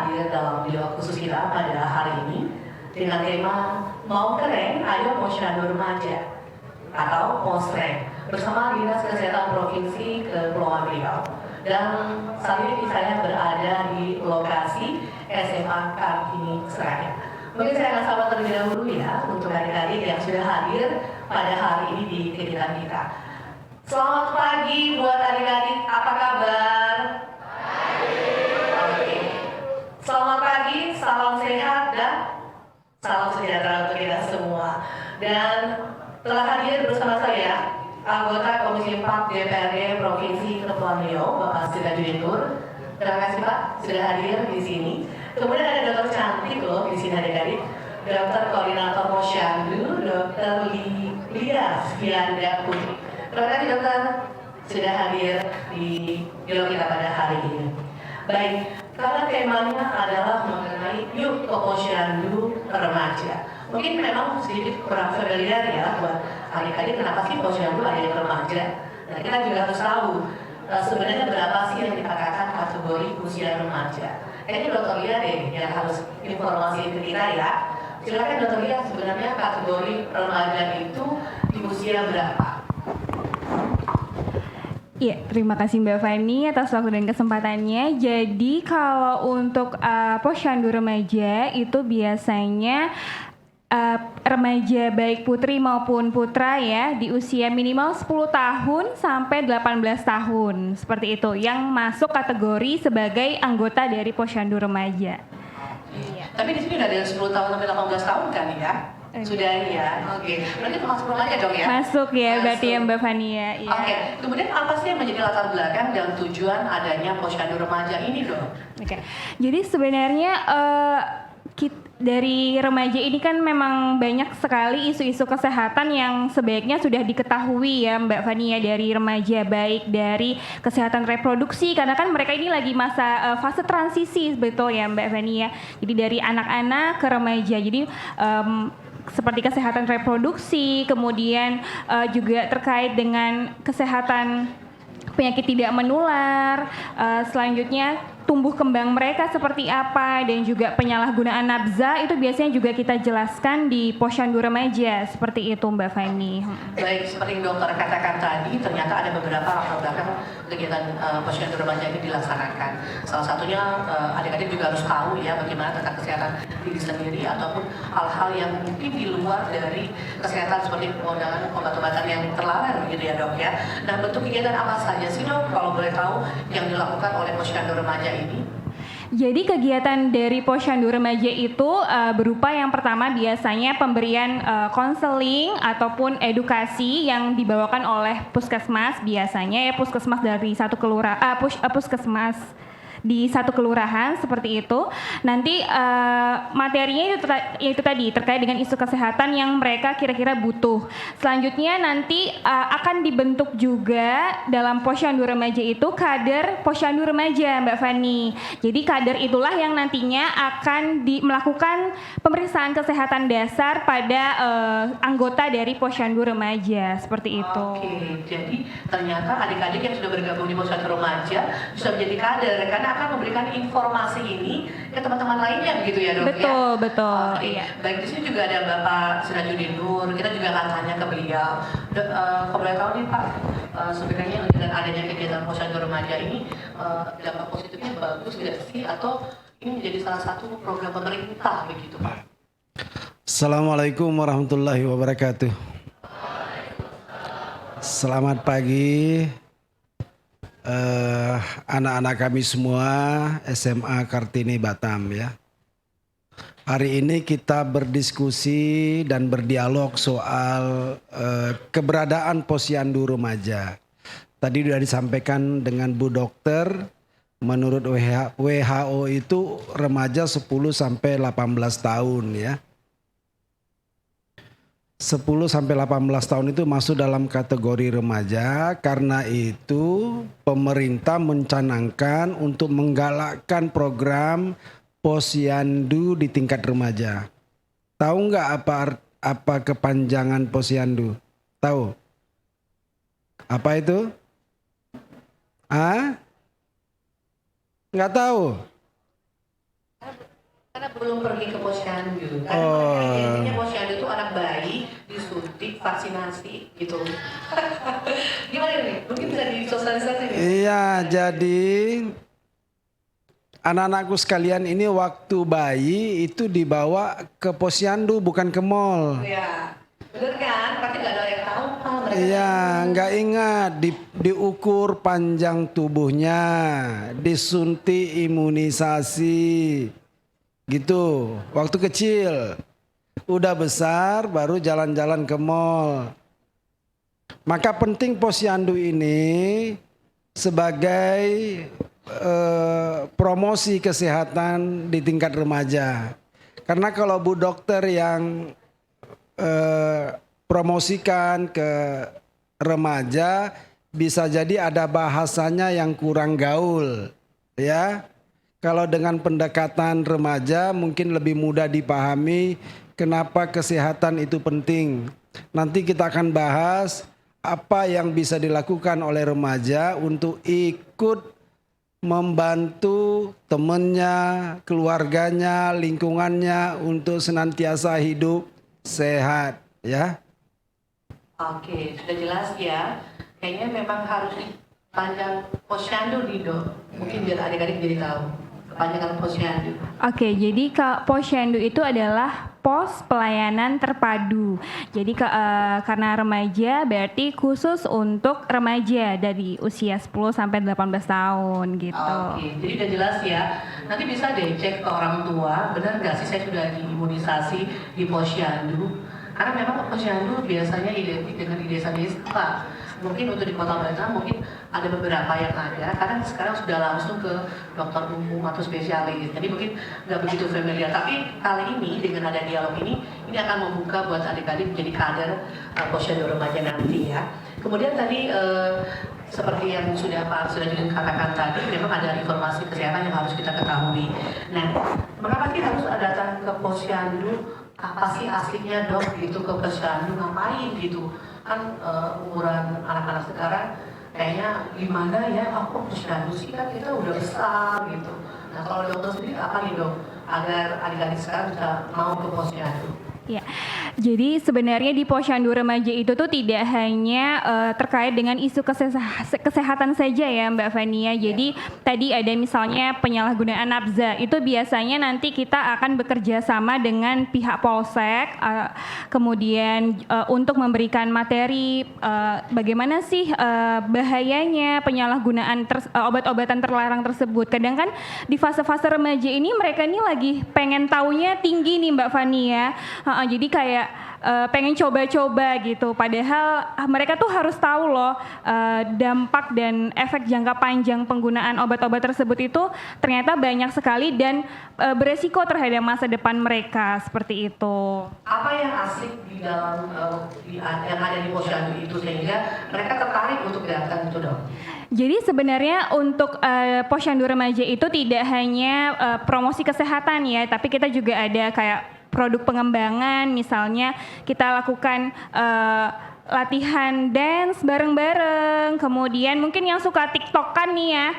hadir dalam dialog khusus kita pada hari ini dengan tema Mau Keren, Ayo Posyandu Remaja atau Posrem bersama Dinas Kesehatan Provinsi Kepulauan Riau. Dan saat ini saya berada di lokasi SMA Kartini Seraya. Mungkin saya akan sapa terlebih dahulu ya untuk adik-adik yang sudah hadir pada hari ini di kegiatan kita. Selamat pagi buat adik-adik, apa kabar? Oke. Selamat pagi, salam sehat dan salam sejahtera untuk kita semua. Dan telah hadir bersama saya anggota Komisi 4 DPRD Provinsi Kepulauan Riau, Bapak Sirajudin Nur. Terima kasih Pak sudah hadir di sini. Kemudian ada dokter cantik loh di sini adik-adik, Dokter Koordinator Posyandu, Dokter Lia Fianda Putri. Terima kasih dokter sudah hadir di dialog kita pada hari ini. Baik, karena temanya adalah mengenai yuk ke Posyandu Remaja. Mungkin memang sedikit kurang familiar ya buat adik-adik kenapa sih Posyandu ada yang remaja. Nah kita juga harus tahu sebenarnya berapa sih yang dikatakan kategori usia remaja. Kayaknya dokter Lia deh yang harus informasi ke kita ya. Silakan dokter Lia, sebenarnya kategori remaja itu di usia berapa? Iya, terima kasih Mbak Fani atas waktu dan kesempatannya. Jadi kalau untuk Posyandu Remaja itu biasanya remaja baik putri maupun putra ya di usia minimal 10 tahun sampai 18 tahun seperti itu yang masuk kategori sebagai anggota dari Posyandu Remaja. Iya. Tapi di sini udah ada 10 tahun sampai 18 tahun kan ya? Sudah ya, oke. Berarti masuk remaja dong ya? Masuk ya, berarti ya Mbak Fani ya. Iya. Oke, kemudian apa sih yang menjadi latar belakang dan tujuan adanya Posyandu Remaja ini dong? Oke, jadi sebenarnya dari remaja ini kan memang banyak sekali isu-isu kesehatan yang sebaiknya sudah diketahui ya Mbak Fani ya dari remaja, baik dari kesehatan reproduksi karena kan mereka ini lagi masa fase transisi sebetulnya Mbak Fani ya. Jadi dari anak-anak ke remaja. Jadi seperti kesehatan reproduksi, kemudian juga terkait dengan kesehatan penyakit tidak menular, selanjutnya tumbuh kembang mereka seperti apa dan juga penyalahgunaan nafza itu biasanya juga kita jelaskan di Posyandu Remaja seperti itu Mbak Fani. Baik, seperti yang dokter katakan tadi, ternyata ada beberapa latar belakang kegiatan Posyandu Remaja ini dilaksanakan. Salah satunya adik-adik juga harus tahu ya bagaimana tentang kesehatan diri sendiri ataupun hal-hal yang mungkin di luar dari kesehatan seperti pengundangan obat-obatan yang terlarang gitu ya dok ya. Nah bentuk kegiatan apa saja sih dok kalau boleh tahu yang dilakukan oleh Posyandu Remaja ini? Jadi kegiatan dari Posyandu Remaja itu berupa yang pertama biasanya pemberian konseling ataupun edukasi yang dibawakan oleh puskesmas biasanya ya puskesmas dari satu kelurahan puskesmas di satu kelurahan seperti itu. Nanti materinya itu tadi terkait dengan isu kesehatan yang mereka kira-kira butuh. Selanjutnya nanti akan dibentuk juga dalam Posyandu Remaja itu kader Posyandu Remaja Mbak Fani. Jadi kader itulah yang nantinya akan melakukan pemeriksaan kesehatan dasar pada anggota dari Posyandu Remaja seperti itu. Oke, jadi ternyata adik-adik yang sudah bergabung di Posyandu Remaja bisa menjadi kader karena akan memberikan informasi ini ke teman-teman lainnya begitu ya dok betul, ya? Betul, Oke. iya. Baik, di sini juga ada Bapak Sirajudin Nur, kita juga akan tanya ke beliau. Kalau boleh tahu nih Pak, sebenarnya dengan adanya kegiatan Posyandu Remaja ini dampak positifnya bagus tidak sih atau ini menjadi salah satu program pemerintah begitu Pak? Assalamualaikum warahmatullahi wabarakatuh. Selamat pagi anak-anak kami semua SMA Kartini Batam ya. Hari ini kita berdiskusi dan berdialog soal keberadaan Posyandu Remaja. Tadi sudah disampaikan dengan Bu Dokter, menurut WHO itu remaja 10 sampai 18 tahun ya. 10 sampai 18 tahun itu masuk dalam kategori remaja. Karena itu pemerintah mencanangkan untuk menggalakkan program Posyandu di tingkat remaja. Tahu nggak apa kepanjangan Posyandu? Tahu? Apa itu? Nggak tahu? Karena belum pergi ke posyandu. Karena Oh. mereka intinya posyandu itu anak bayi disuntik vaksinasi gitu. Gimana nih? Mungkin bisa disosialisasi nih. Iya, jadi anak-anakku sekalian ini waktu bayi itu dibawa ke posyandu bukan ke mall. Iya. Bener kan? Pasti nggak ada yang tahu. Mereka Iya, nggak ingat diukur panjang tubuhnya, disuntik imunisasi, gitu. Waktu kecil, udah besar baru jalan-jalan ke mall. Maka penting posyandu ini sebagai promosi kesehatan di tingkat remaja. Karena kalau Bu Dokter yang promosikan ke remaja bisa jadi ada bahasanya yang kurang gaul, ya. Kalau dengan pendekatan remaja mungkin lebih mudah dipahami kenapa kesehatan itu penting. Nanti kita akan bahas apa yang bisa dilakukan oleh remaja untuk ikut membantu temannya, keluarganya, lingkungannya untuk senantiasa hidup sehat, ya. Oke, sudah jelas ya. Kayaknya memang harus panjang posyandu nih dok. Mungkin biar adik-adik jadi tahu kepanjangan posyandu. Oke, jadi posyandu itu adalah pos pelayanan terpadu. Jadi karena remaja berarti khusus untuk remaja dari usia 10 sampai 18 tahun gitu. Oke, jadi udah jelas ya. Nanti bisa deh cek ke orang tua, benar nggak sih saya sudah diimunisasi di posyandu? Karena memang posyandu biasanya identik dengan di desa-desa. Mungkin untuk di Kota Batam mungkin ada beberapa yang ada, karena sekarang sudah langsung ke dokter umum atau spesialis. Jadi mungkin nggak begitu familiar. Tapi kali ini dengan ada dialog ini akan membuka buat adik-adik menjadi kader posyandu remaja nanti ya. Kemudian tadi seperti yang sudah Pak sudah juga katakan tadi, memang ada informasi kesehatan yang harus kita ketahui. Nah, mengapa sih harus datang ke posyandu? Apa sih aslinya dok gitu ke posyandu, ngapain gitu? Kan umuran anak-anak sekarang kayaknya gimana ya, aku posyandu sih kan kita udah besar gitu. Nah kalau dokter sendiri apa nih dok, agar adik-adik sekarang bisa mau ke posyandu? Ya, jadi sebenarnya di posyandu remaja itu tuh tidak hanya terkait dengan isu kesehatan saja ya Mbak Fania. Jadi tadi ada misalnya penyalahgunaan nafza, itu biasanya nanti kita akan bekerja sama dengan pihak polsek, kemudian untuk memberikan materi bagaimana sih bahayanya penyalahgunaan obat-obatan terlarang tersebut. Kadang kan di fase-fase remaja ini mereka ini lagi pengen taunya tinggi nih Mbak Fania. Jadi kayak pengen coba-coba gitu. Padahal mereka tuh harus tahu loh dampak dan efek jangka panjang penggunaan obat-obat tersebut itu ternyata banyak sekali dan beresiko terhadap masa depan mereka seperti itu. Apa yang asik di dalam yang ada di posyandu itu sehingga mereka tertarik untuk datang itu dong? Jadi sebenarnya untuk posyandu remaja itu tidak hanya promosi kesehatan ya, tapi kita juga ada kayak produk pengembangan, misalnya kita lakukan latihan dance bareng-bareng, kemudian mungkin yang suka TikTok-an nih ya,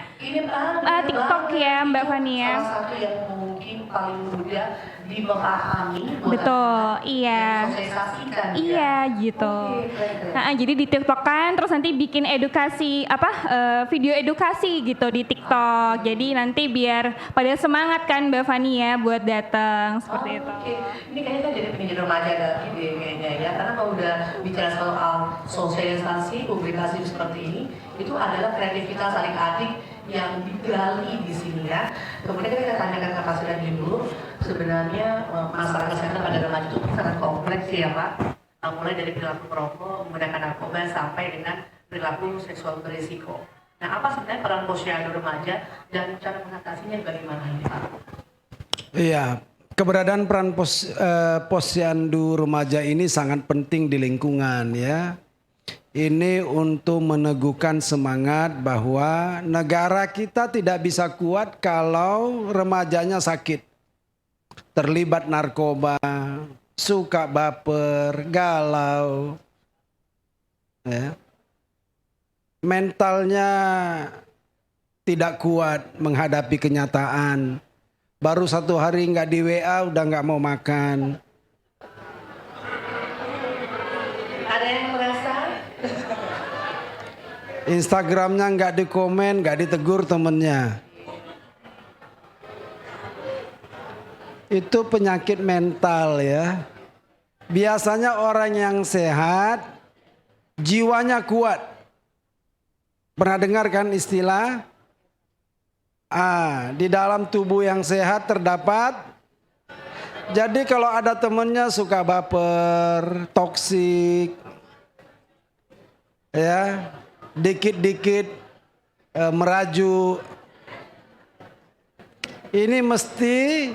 TikTok ya Mbak Fania. Salah satu yang mungkin paling mudah dipahami. Betul, iya. Sosialisasikan. Iya gitu. Nah, jadi di TikTok-an terus nanti bikin edukasi video edukasi gitu di TikTok. Jadi nanti biar pada semangat kan Mbak Fani ya buat datang seperti itu. Oke. Ini kayaknya kan jadi pendidik remaja lagi deh kayaknya ya. Karena kalau udah bicara soal sosialisasi, publikasi seperti ini, itu adalah kreativitas adik-adik yang digali di sini ya. Kemudian kita tanyakan ke Pak Sudadi dulu, sebenarnya masalah kesehatan pada remaja itu sangat kompleks ya Pak. Mulai dari perilaku perokok, menggunakan narkoba sampai dengan perilaku seksual berisiko. Nah, apa sebenarnya peran posyandu remaja dan cara mengatasinya bagaimana ini Pak? Iya, keberadaan peran posyandu remaja ini sangat penting di lingkungan ya. Ini untuk meneguhkan semangat bahwa negara kita tidak bisa kuat kalau remajanya sakit, terlibat narkoba, suka baper, galau, ya. Mentalnya tidak kuat menghadapi kenyataan. Baru 1 hari nggak di WA udah nggak mau makan. Ada yang merasa? Instagramnya nggak dikomen, nggak ditegur temennya. Itu penyakit mental ya. Biasanya orang yang sehat, jiwanya kuat. Pernah dengar kan istilah? Di dalam tubuh yang sehat terdapat. Jadi kalau ada temennya suka baper, toksik, ya, dikit-dikit merajuk. Ini mesti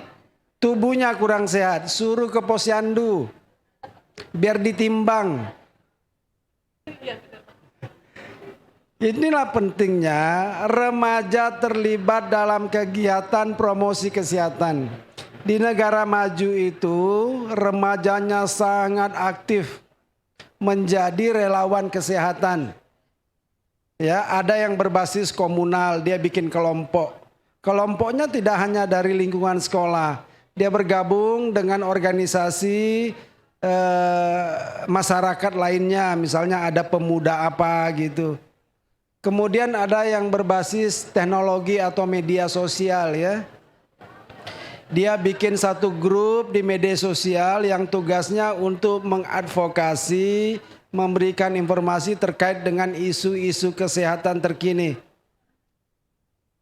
tubuhnya kurang sehat, suruh ke posyandu biar ditimbang. Inilah pentingnya remaja terlibat dalam kegiatan promosi kesehatan. Di negara maju itu remajanya sangat aktif menjadi relawan kesehatan. Ya, ada yang berbasis komunal, dia bikin kelompok. Kelompoknya tidak hanya dari lingkungan sekolah. Dia bergabung dengan organisasi masyarakat lainnya, misalnya ada pemuda apa gitu. Kemudian ada yang berbasis teknologi atau media sosial ya. Dia bikin satu grup di media sosial yang tugasnya untuk mengadvokasi, memberikan informasi terkait dengan isu-isu kesehatan terkini.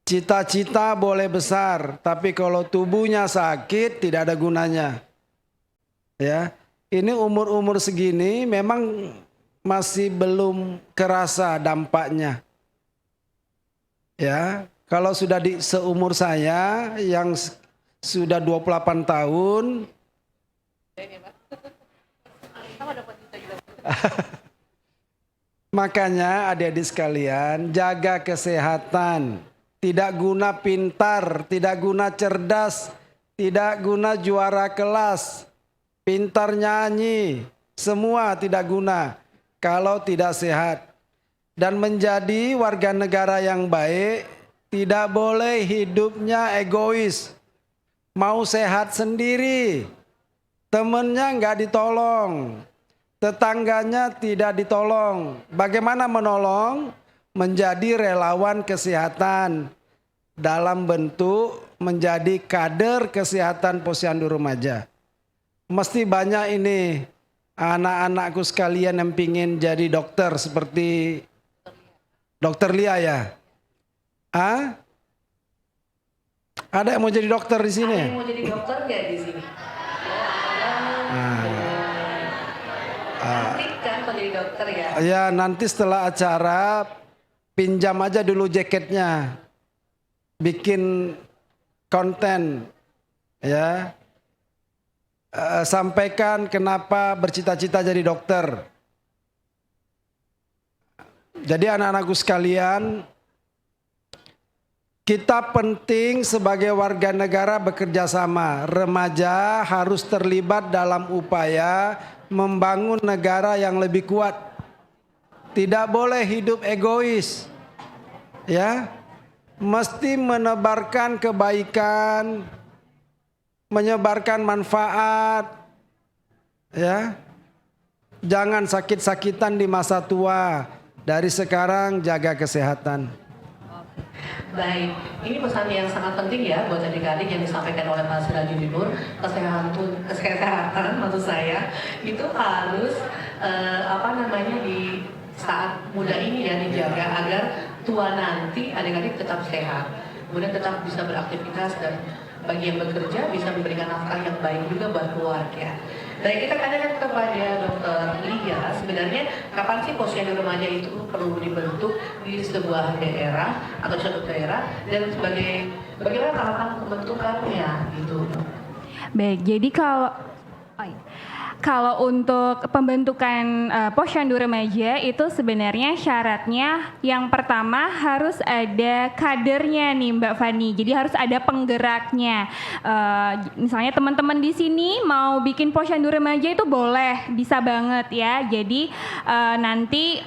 Cita-cita boleh besar, tapi kalau tubuhnya sakit tidak ada gunanya. Ya, ini umur-umur segini memang masih belum kerasa dampaknya. Ya, kalau sudah di seumur saya yang sudah 28 tahun, makanya adik-adik sekalian jaga kesehatan. Tidak guna pintar, tidak guna cerdas, tidak guna juara kelas, pintar nyanyi, semua tidak guna kalau tidak sehat. Dan menjadi warga negara yang baik, tidak boleh hidupnya egois. Mau sehat sendiri, temennya nggak ditolong, tetangganya tidak ditolong. Bagaimana menolong? Menjadi relawan kesehatan dalam bentuk menjadi kader kesehatan Posyandu Remaja. Mesti banyak ini anak-anakku sekalian yang pingin jadi dokter seperti Dokter Lia ya. Ada yang mau jadi dokter di sini? Ada yang mau jadi dokter nggak di sini? Nanti kan kalau jadi dokter ya. Ya nanti setelah acara pinjam aja dulu jaketnya, bikin konten, ya. Sampaikan kenapa bercita-cita jadi dokter. Jadi anak-anakku sekalian, kita penting sebagai warga negara bekerja sama. Remaja harus terlibat dalam upaya membangun negara yang lebih kuat. Tidak boleh hidup egois. Ya. Mesti menebarkan kebaikan, menyebarkan manfaat. Ya. Jangan sakit-sakitan di masa tua. Dari sekarang jaga kesehatan. Baik, ini pesan yang sangat penting ya buat adik-adik yang disampaikan oleh Pak Sirajudinur. Kesehatan maksud saya itu harus di saat muda ini ya dijaga agar tua nanti adik-adik tetap sehat, kemudian tetap bisa beraktivitas dan bagi yang bekerja bisa memberikan nafkah yang baik juga buat keluarga. Baik, kita tanyakan kepada Dokter Lia, sebenarnya kapan sih Posyandu Remaja itu perlu dibentuk di sebuah daerah atau suatu daerah dan bagaimana tahapan pembentukannya gitu? Baik, jadi kalau untuk pembentukan Posyandu Remaja itu sebenarnya syaratnya yang pertama harus ada kadernya nih Mbak Fani. Jadi harus ada penggeraknya. Misalnya teman-teman di sini mau bikin Posyandu Remaja itu boleh, bisa banget ya. Jadi nanti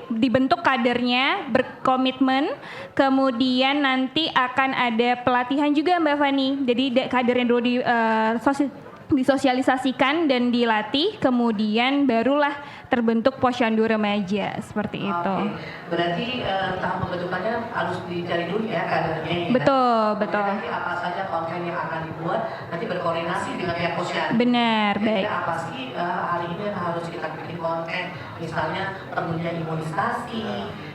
dibentuk kadernya, berkomitmen, kemudian nanti akan ada pelatihan juga Mbak Fani. Jadi kadernya dulu disosialisasikan dan dilatih, kemudian barulah terbentuk posyandu remaja seperti itu. Berarti tahap pembentukannya harus dicari dulu ya kadernya. Betul, Kemudian betul. nanti apa saja konten yang akan dibuat, nanti berkoordinasi dengan pihak posyandu. Benar, Kira-kira baik. apa sih hari ini yang harus kita bikin konten, misalnya perlunya imunisasi,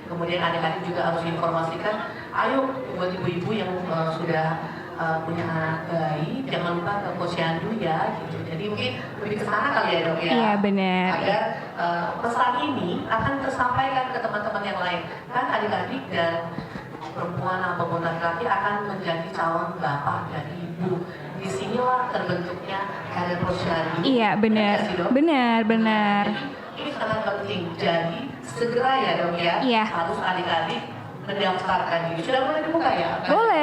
kemudian adik-adik juga harus diinformasikan, ayo buat ibu-ibu yang sudah punya anak bayi, jangan lupa ke posyandu ya, gitu. Jadi mungkin lebih ke sana kali ya dok ya. Iya benar. Agar pesan ini akan tersampaikan ke teman-teman yang lain. Kan adik-adik dan perempuan ataupun laki-laki akan menjadi calon bapak dan ibu. Disinilah terbentuknya kader posyandu. Iya benar, Ya, sih, Dok? benar. Ini sangat penting. Jadi segera ya dok ya. Iya. Harus adik-adik mendaftarkan diri. Sudah mulai dibuka ya?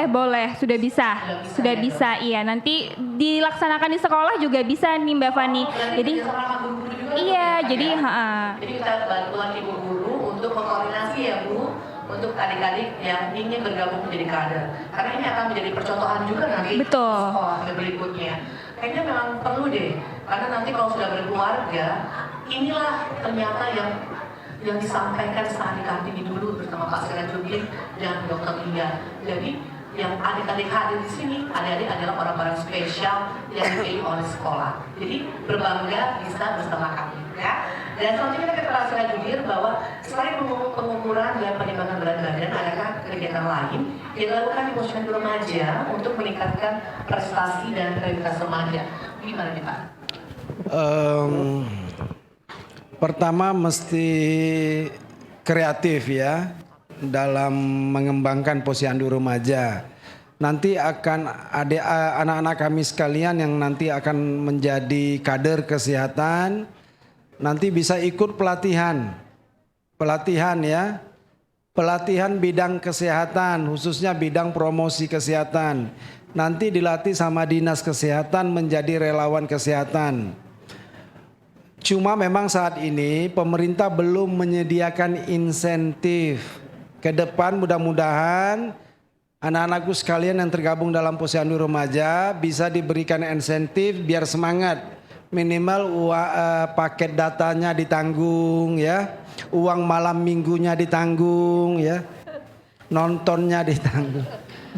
Boleh, sudah bisa, Sudah bisa iya. Nanti dilaksanakan di sekolah juga bisa nih Mbak Fani. Jadi kerjasama sama guru-guru juga. iya, Dok, jadi ya? ha-ha. Jadi kita bantuan ibu guru untuk mengkoordinasi ya Bu, untuk adik-adik yang ingin bergabung menjadi kader. Karena ini akan menjadi percontohan juga nanti Betul. sekolah berikutnya. Kayaknya memang perlu deh, karena nanti kalau sudah berkeluarga, inilah ternyata yang disampaikan saat Kartini dulu bersama Pak Sirajudin dan Dr. Lia. Jadi yang adik-adik hadir di sini, adik-adik adalah orang-orang spesial yang dipilih oleh sekolah. Jadi berbangga bisa bersama kami, ya. Dan selanjutnya kita Pak Sirajudin bahwa selain pengukuran dan penimbangan berat badan, adakah kegiatan lain yang dilakukan di posyandu remaja untuk meningkatkan prestasi dan kreativitas remaja? Gimana nih Pak? Pertama mesti kreatif ya dalam mengembangkan posyandu remaja. Nanti akan ada anak-anak kami sekalian yang nanti akan menjadi kader kesehatan, nanti bisa ikut pelatihan ya, pelatihan bidang kesehatan, khususnya bidang promosi kesehatan. Nanti dilatih sama dinas kesehatan menjadi relawan kesehatan. Cuma memang saat ini pemerintah belum menyediakan insentif. Ke depan mudah-mudahan anak-anakku sekalian yang tergabung dalam posyandu remaja bisa diberikan insentif biar semangat. Minimal paket datanya ditanggung ya, uang malam minggunya ditanggung ya, nontonnya ditanggung.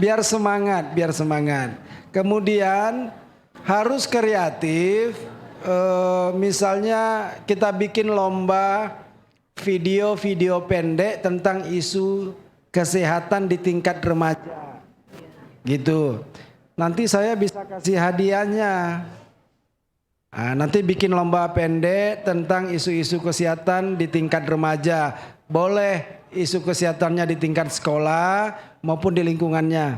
Biar semangat. Kemudian harus kreatif. Misalnya kita bikin lomba video pendek tentang isu kesehatan di tingkat remaja gitu. Nanti saya bisa kasih hadiahnya. Nanti bikin lomba pendek tentang isu-isu kesehatan di tingkat remaja. Boleh isu kesehatannya di tingkat sekolah maupun di lingkungannya.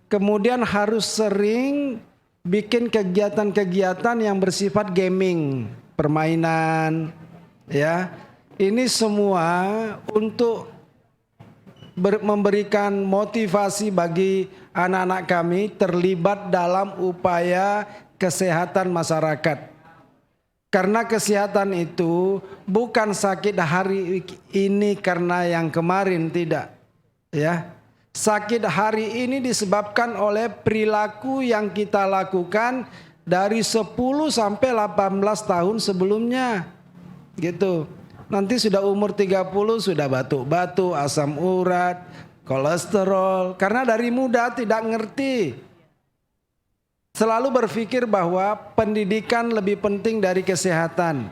Kemudian harus sering bikin kegiatan-kegiatan yang bersifat gaming, permainan, ya. Ini semua untuk memberikan motivasi bagi anak-anak kami terlibat dalam upaya kesehatan masyarakat. Karena kesehatan itu bukan sakit hari ini karena yang kemarin, tidak, ya. Sakit hari ini disebabkan oleh perilaku yang kita lakukan dari 10 sampai 18 tahun sebelumnya. Gitu. Nanti sudah umur 30 sudah batuk-batuk, asam urat, kolesterol. Karena dari muda tidak ngerti. Selalu berpikir bahwa pendidikan lebih penting dari kesehatan.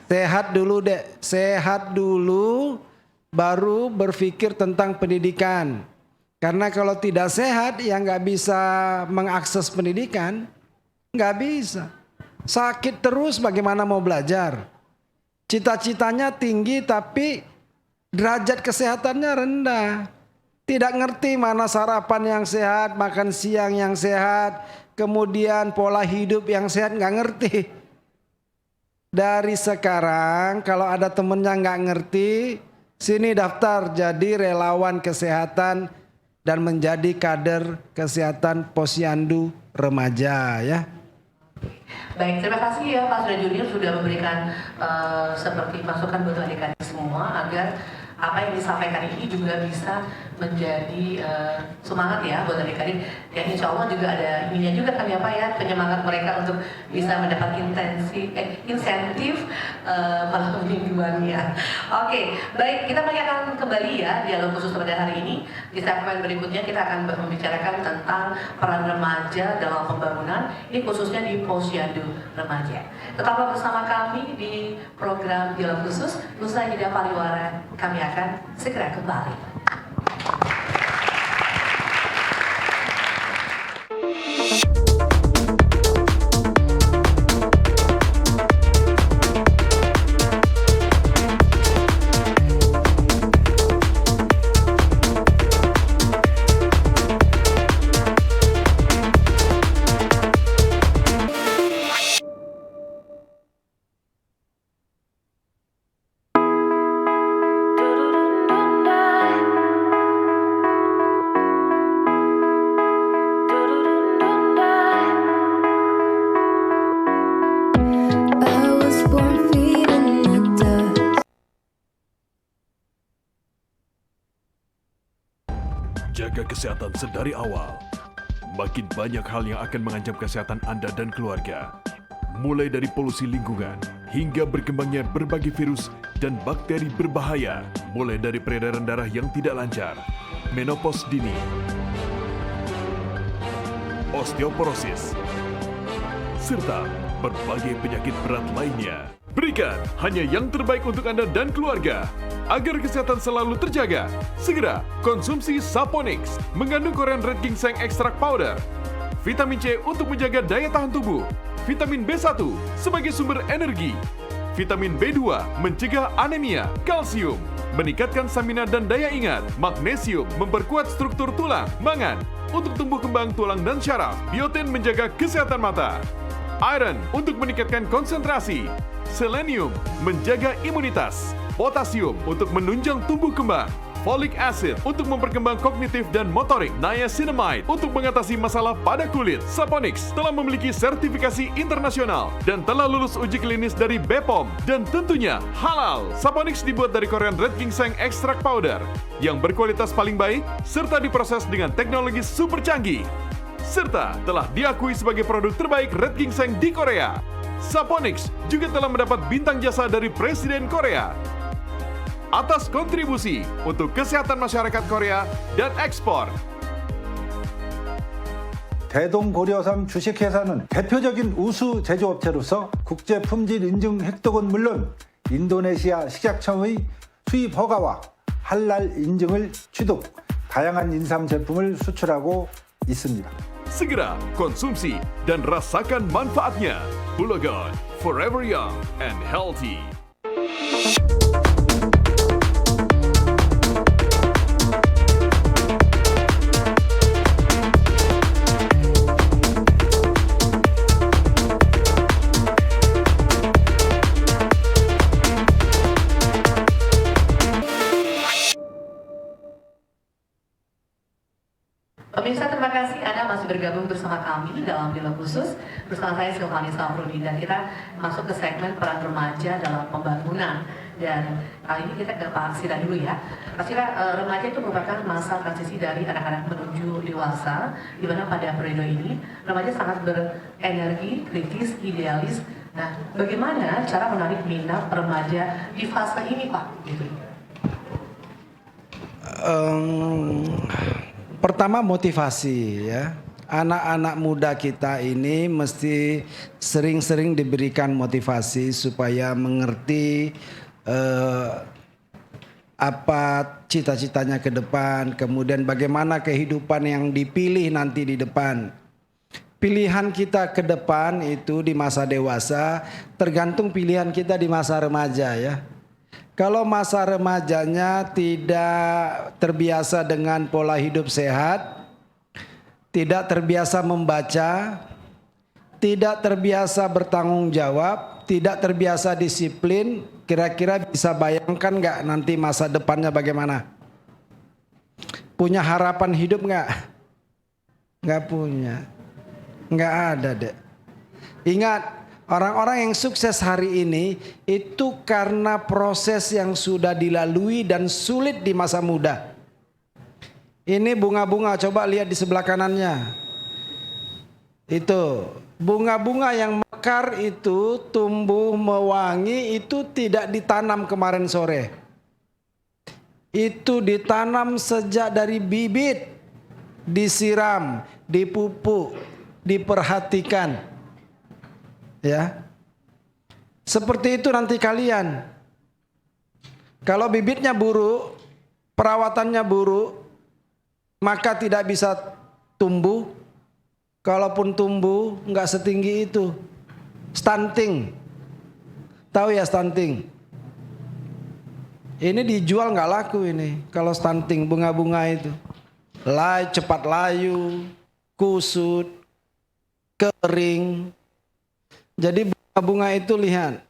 Sehat dulu deh, sehat dulu baru berpikir tentang pendidikan. Karena kalau tidak sehat ya nggak bisa mengakses pendidikan, nggak bisa. Sakit terus bagaimana mau belajar? Cita-citanya tinggi tapi derajat kesehatannya rendah. Tidak ngerti mana sarapan yang sehat, makan siang yang sehat, kemudian pola hidup yang sehat, nggak ngerti. Dari sekarang kalau ada temennya nggak ngerti, sini daftar jadi relawan kesehatan dan menjadi kader kesehatan posyandu remaja ya. Baik, terima kasih ya Pak Suda Junior sudah memberikan seperti masukan buat adik-adik semua agar apa yang disampaikan ini juga bisa menjadi semangat ya buat adik-adik. Dan insya Allah juga ada ininya juga kan ya Pak ya, penyemangat mereka untuk bisa mendapat insentif malam mingguannya. Oke, baik, kita akan kembali ya dialog khusus pada hari ini. Di segmen berikutnya kita akan membicarakan tentang peran remaja dalam pembangunan, ini khususnya di Posyandu Remaja. Tetaplah bersama kami di program dialog khusus. Usai jeda pariwara, kami akan segera kembali. Jaga kesehatan sedari awal. Makin banyak hal yang akan mengancam kesehatan Anda dan keluarga. Mulai dari polusi lingkungan, hingga berkembangnya berbagai virus dan bakteri berbahaya. Mulai dari peredaran darah yang tidak lancar, menopause dini, osteoporosis, serta berbagai penyakit berat lainnya. Berikan hanya yang terbaik untuk Anda dan keluarga. Agar kesehatan selalu terjaga, segera konsumsi Saponix. Mengandung Korean Red Ginseng Extract Powder, vitamin C untuk menjaga daya tahan tubuh, vitamin B1 sebagai sumber energi, vitamin B2 mencegah anemia, kalsium meningkatkan stamina dan daya ingat, magnesium memperkuat struktur tulang, mangan untuk tumbuh kembang tulang dan syaraf, biotin menjaga kesehatan mata, iron untuk meningkatkan konsentrasi, selenium menjaga imunitas, potasium untuk menunjang tumbuh kembang, folic acid untuk memperkembang kognitif dan motorik, niacinamide untuk mengatasi masalah pada kulit. Saponix telah memiliki sertifikasi internasional dan telah lulus uji klinis dari BPOM dan tentunya halal. Saponix dibuat dari Korean Red Ginseng Extract Powder yang berkualitas paling baik serta diproses dengan teknologi super canggih, serta telah diakui sebagai produk terbaik Red Ginseng di Korea. Saponix juga telah mendapat bintang jasa dari Presiden Korea atas kontribusi untuk kesehatan masyarakat Korea dan ekspor. 대동고려삼 주식회사는 대표적인 우수 제조업체로서 국제 품질 인증 획득은 물론 인도네시아 식약청의 수입 허가와 할랄 인증을 취득, 다양한 인삼 제품을 수출하고 있습니다. Segera konsumsi dan rasakan manfaatnya. Bulagan, forever young and healthy. Pemirsa, terima kasih Anda masih bergabung bersama kami dalam dialog khusus bersama saya Silvani Safrudi, dan kita masuk ke segmen peran remaja dalam pembangunan. Dan kali ini kita ke Pak Sira dulu ya. Pak Sira, remaja itu merupakan masa transisi dari anak-anak menuju dewasa, di mana pada periode ini remaja sangat berenergi, kritis, idealis. Nah, bagaimana cara menarik minat remaja di fase ini Pak? Gitu. Pertama motivasi ya. Anak-anak muda kita ini mesti sering-sering diberikan motivasi supaya mengerti apa cita-citanya ke depan, kemudian bagaimana kehidupan yang dipilih nanti di depan. Pilihan kita ke depan itu di masa dewasa tergantung pilihan kita di masa remaja ya. Kalau masa remajanya tidak terbiasa dengan pola hidup sehat, tidak terbiasa membaca, tidak terbiasa bertanggung jawab, tidak terbiasa disiplin, kira-kira bisa bayangkan nggak nanti masa depannya bagaimana? Punya harapan hidup nggak? Nggak punya, nggak ada deh. Ingat, orang-orang yang sukses hari ini itu karena proses yang sudah dilalui dan sulit di masa muda. Ini bunga-bunga, coba lihat di sebelah kanannya. Itu bunga-bunga yang mekar itu tumbuh mewangi itu tidak ditanam kemarin sore. Itu ditanam sejak dari bibit, disiram, dipupuk, diperhatikan. Ya. Seperti itu nanti kalian. Kalau bibitnya buruk, perawatannya buruk, maka tidak bisa tumbuh. Kalaupun tumbuh, nggak setinggi itu. Stunting. Tahu ya stunting? Ini dijual nggak laku ini. Kalau stunting, bunga-bunga itu. Cepat layu, kusut, kering. Jadi bunga-bunga itu lihat.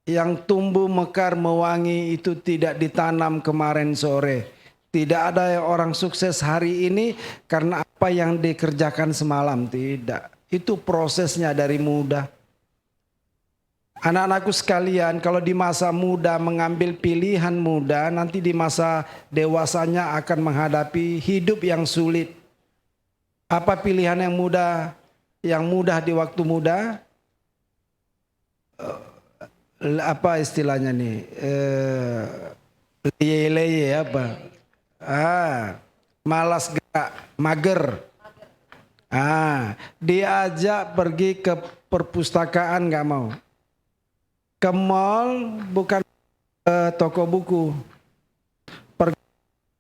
Yang tumbuh mekar mewangi itu tidak ditanam kemarin sore. Tidak ada orang sukses hari ini karena apa yang dikerjakan semalam. Tidak. Itu prosesnya dari muda. Anak-anakku sekalian, kalau di masa muda mengambil pilihan muda, nanti di masa dewasanya akan menghadapi hidup yang sulit. Apa pilihan yang mudah? Yang mudah di waktu muda? Apa istilahnya nih? Leye-leye apa? Malas gerak, mager. Diajak pergi ke perpustakaan nggak mau. Ke mall bukan ke toko buku. Pergi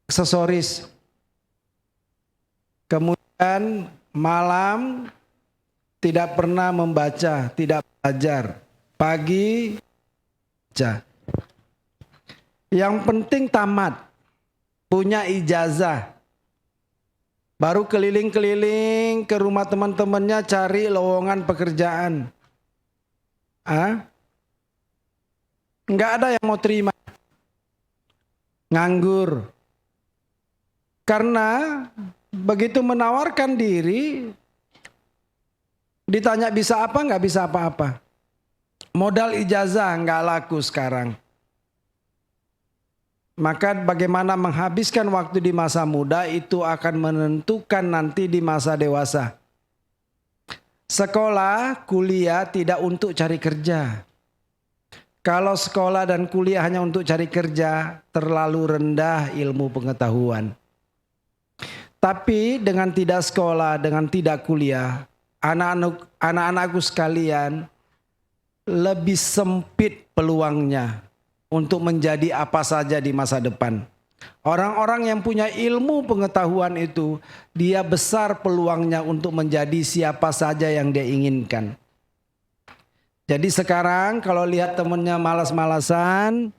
aksesoris. Kemudian malam tidak pernah membaca, tidak belajar. Pagi baca. Yang penting tamat, punya ijazah. Baru keliling-keliling ke rumah teman-temannya cari lowongan pekerjaan. Nggak ada yang mau terima. Nganggur. Karena begitu menawarkan diri, ditanya bisa apa, nggak bisa apa-apa. Modal ijazah nggak laku sekarang. Maka bagaimana menghabiskan waktu di masa muda itu akan menentukan nanti di masa dewasa. Sekolah, kuliah tidak untuk cari kerja. Kalau sekolah dan kuliah hanya untuk cari kerja, terlalu rendah ilmu pengetahuan. Tapi dengan tidak sekolah, dengan tidak kuliah, anak-anakku sekalian, lebih sempit peluangnya untuk menjadi apa saja di masa depan. Orang-orang yang punya ilmu pengetahuan itu, dia besar peluangnya untuk menjadi siapa saja yang dia inginkan. Jadi sekarang kalau lihat temennya malas-malasan,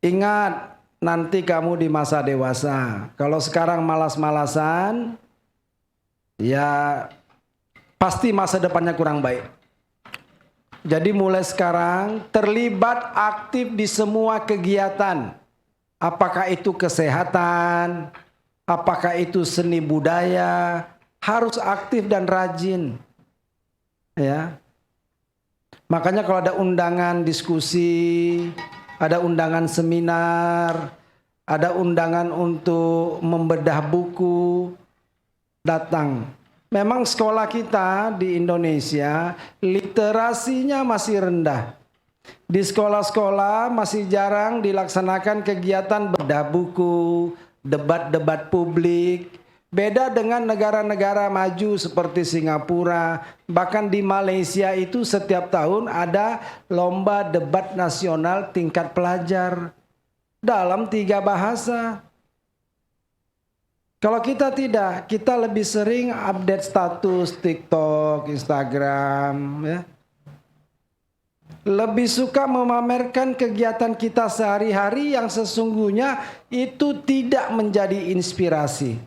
ingat nanti kamu di masa dewasa. Kalau sekarang malas-malasan, ya pasti masa depannya kurang baik. Jadi mulai sekarang terlibat aktif di semua kegiatan. Apakah itu kesehatan, apakah itu seni budaya, harus aktif dan rajin. Ya. Makanya kalau ada undangan diskusi, ada undangan seminar, ada undangan untuk membedah buku, datang. Memang sekolah kita di Indonesia literasinya masih rendah. Di sekolah-sekolah masih jarang dilaksanakan kegiatan bedah buku, debat-debat publik. Beda dengan negara-negara maju seperti Singapura, bahkan di Malaysia itu setiap tahun ada lomba debat nasional tingkat pelajar dalam 3 bahasa. Kalau kita tidak, kita lebih sering update status TikTok, Instagram, ya. Lebih suka memamerkan kegiatan kita sehari-hari yang sesungguhnya itu tidak menjadi inspirasi.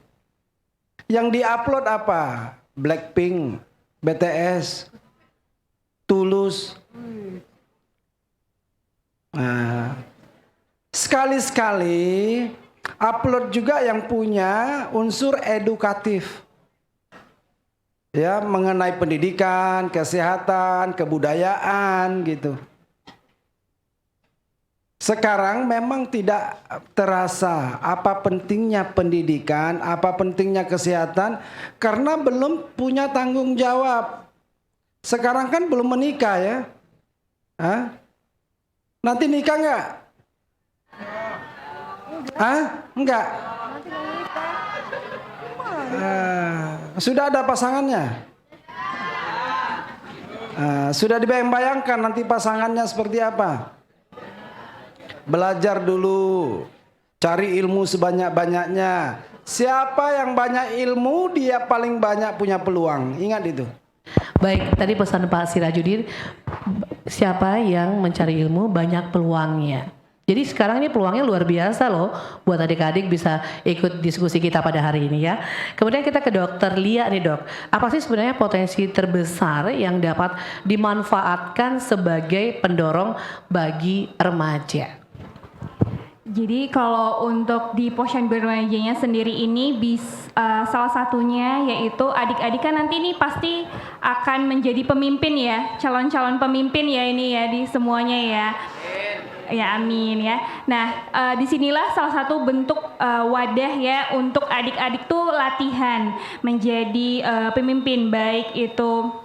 Yang diupload apa? Blackpink, BTS, Tulus. Sekali-sekali upload juga yang punya unsur edukatif. Ya, mengenai pendidikan, kesehatan, kebudayaan gitu. Sekarang memang tidak terasa apa pentingnya pendidikan, apa pentingnya kesehatan karena belum punya tanggung jawab. Sekarang kan belum menikah ya. Hah? Nanti nikah nggak? Hah? Enggak. Sudah ada pasangannya? Sudah dibayang-bayangkan nanti pasangannya seperti apa? Belajar dulu, cari ilmu sebanyak-banyaknya. Siapa yang banyak ilmu, dia paling banyak punya peluang. Ingat itu. Baik, tadi pesan Pak Sirajudin, siapa yang mencari ilmu banyak peluangnya. Jadi sekarang ini peluangnya luar biasa loh buat adik-adik bisa ikut diskusi kita pada hari ini ya. Kemudian kita ke Dokter Lia nih Dok. Apa sih sebenarnya potensi terbesar yang dapat dimanfaatkan sebagai pendorong bagi remaja? Jadi kalau untuk di posyandu remajanya sendiri ini salah satunya yaitu adik-adik kan nanti ini pasti akan menjadi pemimpin ya, calon-calon pemimpin ya ini ya di semuanya ya. Ya amin ya. Nah disinilah salah satu bentuk wadah ya untuk adik-adik tuh latihan menjadi pemimpin, baik itu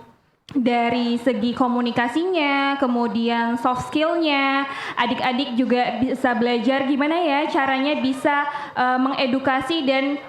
dari segi komunikasinya, kemudian soft skillnya. Adik-adik juga bisa belajar gimana ya caranya bisa mengedukasi dan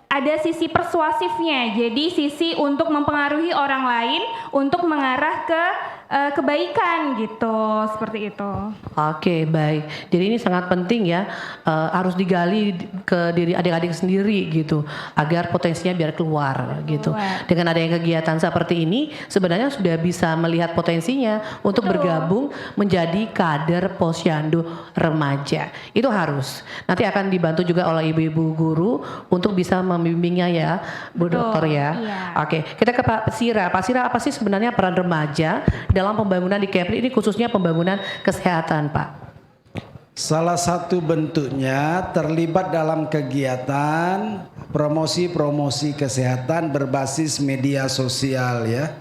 ada sisi persuasifnya. Jadi sisi untuk mempengaruhi orang lain untuk mengarah ke kebaikan gitu, seperti itu. Oke, baik. Jadi ini sangat penting ya, harus digali ke diri adik-adik sendiri gitu, agar potensinya biar keluar gitu. Dengan adanya kegiatan seperti ini, sebenarnya sudah bisa melihat potensinya untuk bergabung menjadi kader posyandu remaja. Itu harus. Nanti akan dibantu juga oleh ibu-ibu guru untuk bisa membimbingnya ya, Bu Dokter ya. Iya. Oke, kita ke Pak Sira. Pak Sira, apa sih sebenarnya peran remaja dalam pembangunan di Kepri ini, khususnya pembangunan kesehatan, Pak? Salah satu bentuknya terlibat dalam kegiatan promosi kesehatan berbasis media sosial ya.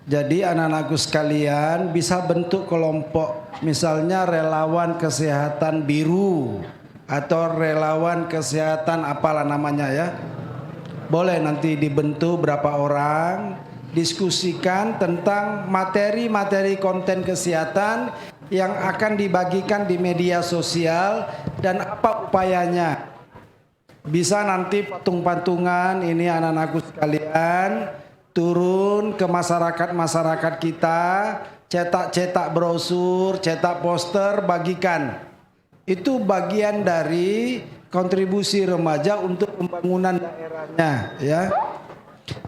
Jadi anak-anakku sekalian bisa bentuk kelompok, misalnya relawan kesehatan biru atau relawan kesehatan apalah namanya ya. Boleh nanti dibentuk berapa orang, diskusikan tentang materi-materi konten kesehatan yang akan dibagikan di media sosial dan apa upayanya. Bisa nanti patung-patungan ini anak-anakku sekalian turun ke masyarakat kita, cetak brosur, cetak poster, bagikan. Itu bagian dari kontribusi remaja untuk pembangunan daerahnya ya.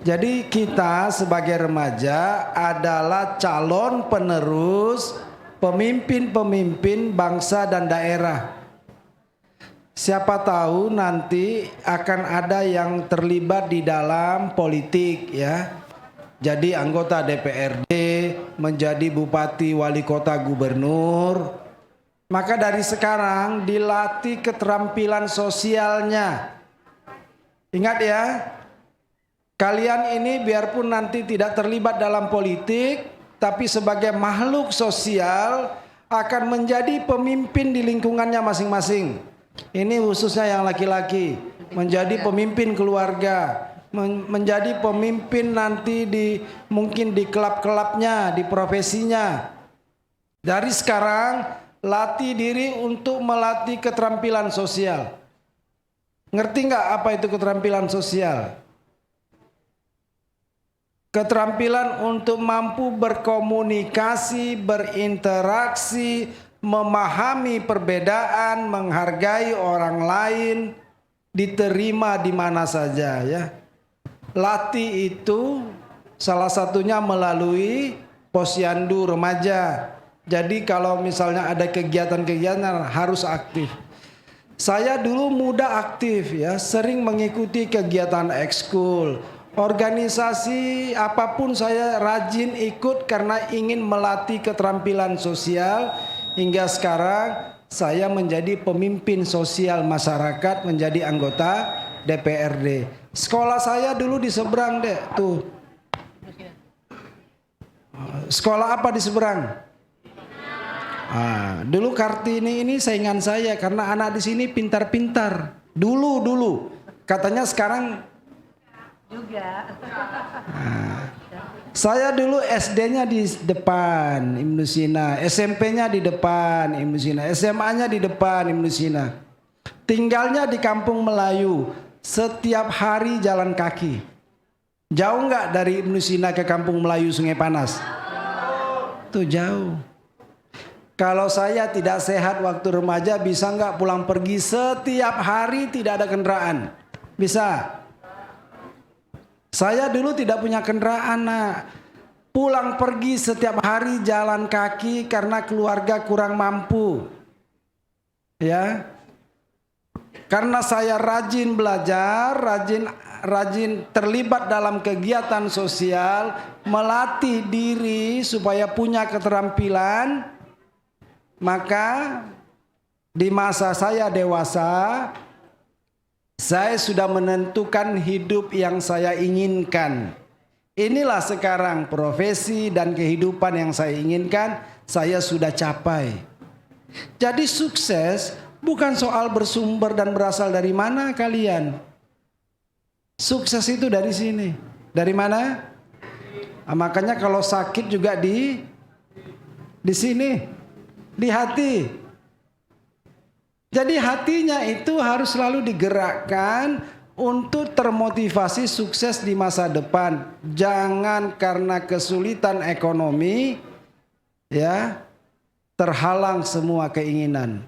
Jadi kita sebagai remaja adalah calon penerus pemimpin-pemimpin bangsa dan daerah. Siapa tahu nanti akan ada yang terlibat di dalam politik ya. Jadi anggota DPRD, menjadi bupati, wali kota, gubernur. Maka dari sekarang dilatih keterampilan sosialnya. Ingat ya, kalian ini biarpun nanti tidak terlibat dalam politik, tapi sebagai makhluk sosial akan menjadi pemimpin di lingkungannya masing-masing. Ini khususnya yang laki-laki, menjadi pemimpin keluarga, menjadi pemimpin nanti mungkin di klub-klubnya, di profesinya. Dari sekarang latih diri untuk melatih keterampilan sosial. Ngerti nggak apa itu keterampilan sosial? Keterampilan untuk mampu berkomunikasi, berinteraksi, memahami perbedaan, menghargai orang lain, diterima di mana saja ya. Latih itu salah satunya melalui posyandu remaja. Jadi kalau misalnya ada kegiatan-kegiatan harus aktif. Saya dulu muda aktif ya, sering mengikuti kegiatan ekskul. Organisasi apapun saya rajin ikut karena ingin melatih keterampilan sosial. Hingga sekarang saya menjadi pemimpin sosial masyarakat, menjadi anggota DPRD. Sekolah saya dulu di seberang deh, tuh. Sekolah apa di seberang? Dulu Kartini ini saingan saya karena anak di sini pintar-pintar. Dulu. Katanya sekarang Juga. saya dulu SD-nya di depan Ibnu Sina, SMP-nya di depan Ibnu Sina, SMA-nya di depan Ibnu Sina. Tinggalnya di Kampung Melayu, setiap hari jalan kaki. Jauh nggak dari Ibnu Sina ke Kampung Melayu Sungai Panas? Tuh jauh. Kalau saya tidak sehat waktu remaja, bisa nggak pulang pergi setiap hari tidak ada kendaraan? Bisa. Saya dulu tidak punya kendaraan, nak. Pulang pergi setiap hari jalan kaki karena keluarga kurang mampu. Ya. Karena saya rajin belajar, rajin terlibat dalam kegiatan sosial, melatih diri supaya punya keterampilan, maka di masa saya dewasa, saya sudah menentukan hidup yang saya inginkan. Inilah sekarang profesi dan kehidupan yang saya inginkan, saya sudah capai. Jadi sukses bukan soal bersumber dan berasal dari mana kalian. Sukses itu dari sini. Dari mana? Makanya kalau sakit juga di sini, di hati. Jadi hatinya itu harus selalu digerakkan untuk termotivasi sukses di masa depan. Jangan karena kesulitan ekonomi ya terhalang semua keinginan.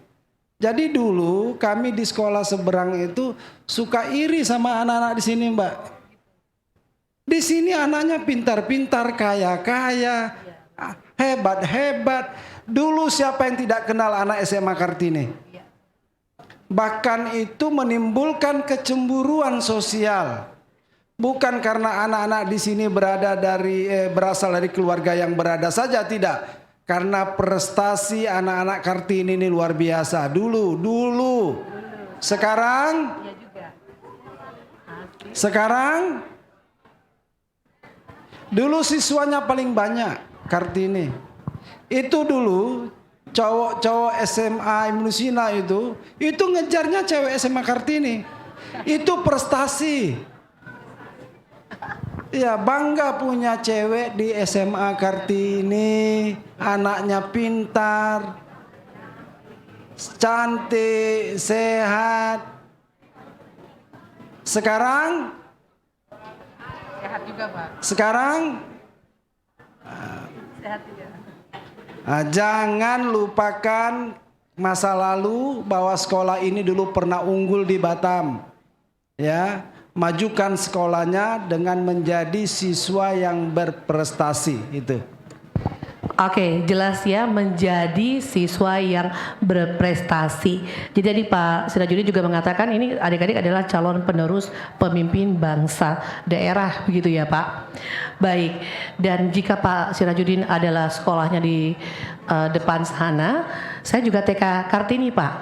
Jadi dulu kami di sekolah seberang itu suka iri sama anak-anak di sini, Mbak. Di sini anaknya pintar-pintar, kaya-kaya, hebat-hebat. Dulu siapa yang tidak kenal anak SMA Kartini? Bahkan itu menimbulkan kecemburuan sosial. Bukan karena anak-anak di sini berasal dari keluarga yang berada saja, tidak. Karena prestasi anak-anak Kartini ini luar biasa. Dulu. Sekarang dulu siswanya paling banyak Kartini. Itu dulu cowok-cowok SMA Ibnu Sina itu ngejarnya cewek SMA Kartini. Itu prestasi. Ya, bangga punya cewek di SMA Kartini, anaknya pintar, cantik, sehat. Sekarang Sehat juga, Pak. Sekarang Sehat juga. Jangan lupakan masa lalu bahwa sekolah ini dulu pernah unggul di Batam. Ya, majukan sekolahnya dengan menjadi siswa yang berprestasi itu. Oke, jelas ya, menjadi siswa yang berprestasi. Jadi Pak Sirajudin juga mengatakan ini adik-adik adalah calon penerus pemimpin bangsa daerah, begitu ya Pak. Baik, dan jika Pak Sirajudin adalah sekolahnya di depan sana, saya juga TK Kartini Pak.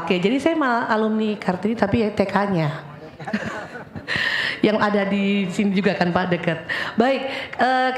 Oke, jadi saya malah alumni Kartini tapi ya TK-nya. Yang ada di sini juga kan Pak, dekat. Baik,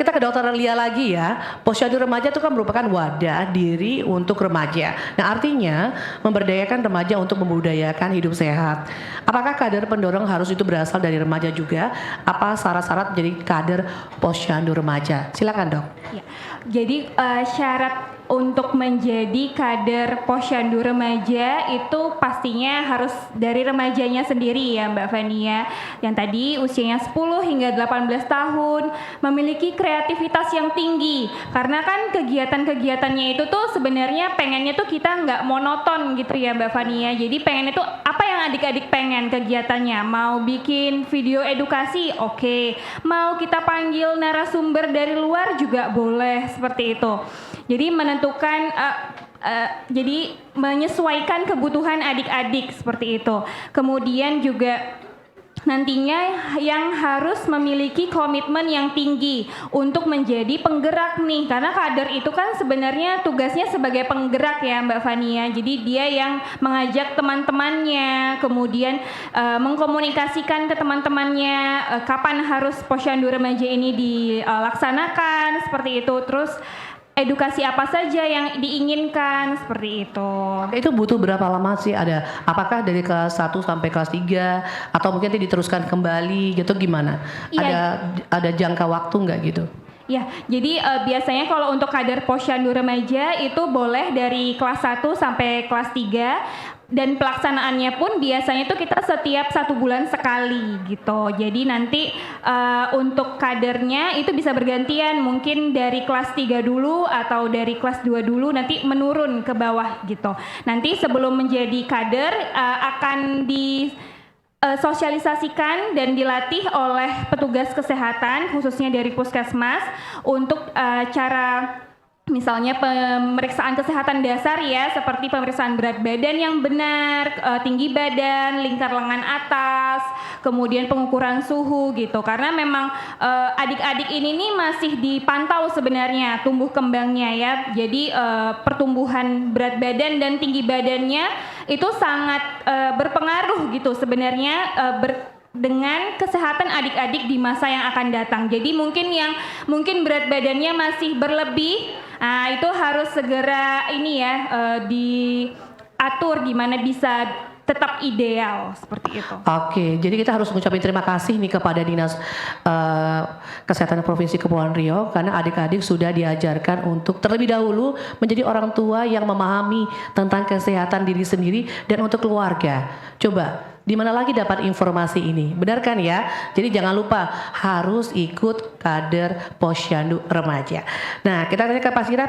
kita ke Dokter Lia lagi ya. Posyandu Remaja itu kan merupakan wadah diri untuk remaja. Nah, artinya memberdayakan remaja untuk membudayakan hidup sehat. Apakah kader pendorong harus itu berasal dari remaja juga? Apa syarat-syarat menjadi kader Posyandu Remaja? Silakan Dok. Ya. Jadi syarat untuk menjadi kader Posyandu Remaja itu pastinya harus dari remajanya sendiri ya Mbak Fania. Yang tadi usianya 10 hingga 18 tahun, memiliki kreativitas yang tinggi. Karena kan kegiatan-kegiatannya itu tuh sebenarnya pengennya tuh kita nggak monoton gitu ya Mbak Fania. Jadi pengen itu apa yang adik-adik pengen kegiatannya. Mau bikin video edukasi, oke. Mau kita panggil narasumber dari luar juga boleh, seperti itu. Jadi menentukan, jadi menyesuaikan kebutuhan adik-adik seperti itu. Kemudian juga nantinya yang harus memiliki komitmen yang tinggi untuk menjadi penggerak nih, karena kader itu kan sebenarnya tugasnya sebagai penggerak ya Mbak Fania. Jadi dia yang mengajak teman-temannya, kemudian mengkomunikasikan ke teman-temannya kapan harus Posyandu Remaja ini dilaksanakan seperti itu, terus edukasi apa saja yang diinginkan seperti itu. Itu butuh berapa lama sih? Apakah dari kelas 1 sampai kelas 3 atau mungkin diteruskan kembali gitu gimana? Iya. Ada jangka waktu nggak gitu? Ya, jadi biasanya kalau untuk kader Posyandu Remaja itu boleh dari kelas 1 sampai kelas 3 dan pelaksanaannya pun biasanya itu kita setiap 1 bulan sekali gitu. Jadi nanti untuk kadernya itu bisa bergantian, mungkin dari kelas 3 dulu atau dari kelas 2 dulu nanti menurun ke bawah gitu. Nanti sebelum menjadi kader akan sosialisasikan dan dilatih oleh petugas kesehatan khususnya dari puskesmas untuk cara misalnya pemeriksaan kesehatan dasar ya, seperti pemeriksaan berat badan yang benar, tinggi badan, lingkar lengan atas, kemudian pengukuran suhu gitu. Karena memang adik-adik ini nih masih dipantau sebenarnya tumbuh kembangnya ya. Jadi pertumbuhan berat badan dan tinggi badannya itu sangat berpengaruh gitu sebenarnya dengan kesehatan adik-adik di masa yang akan datang. Jadi mungkin berat badannya masih berlebih, nah itu harus segera diatur gimana bisa tetap ideal seperti itu. Oke, jadi kita harus mengucapkan terima kasih nih kepada Dinas Kesehatan Provinsi Kepulauan Riau karena adik-adik sudah diajarkan untuk terlebih dahulu menjadi orang tua yang memahami tentang kesehatan diri sendiri dan untuk keluarga. Coba di mana lagi dapat informasi ini? Benar kan ya? Jadi jangan lupa harus ikut kader Posyandu Remaja. Nah, kita tanya ke Pak Sira,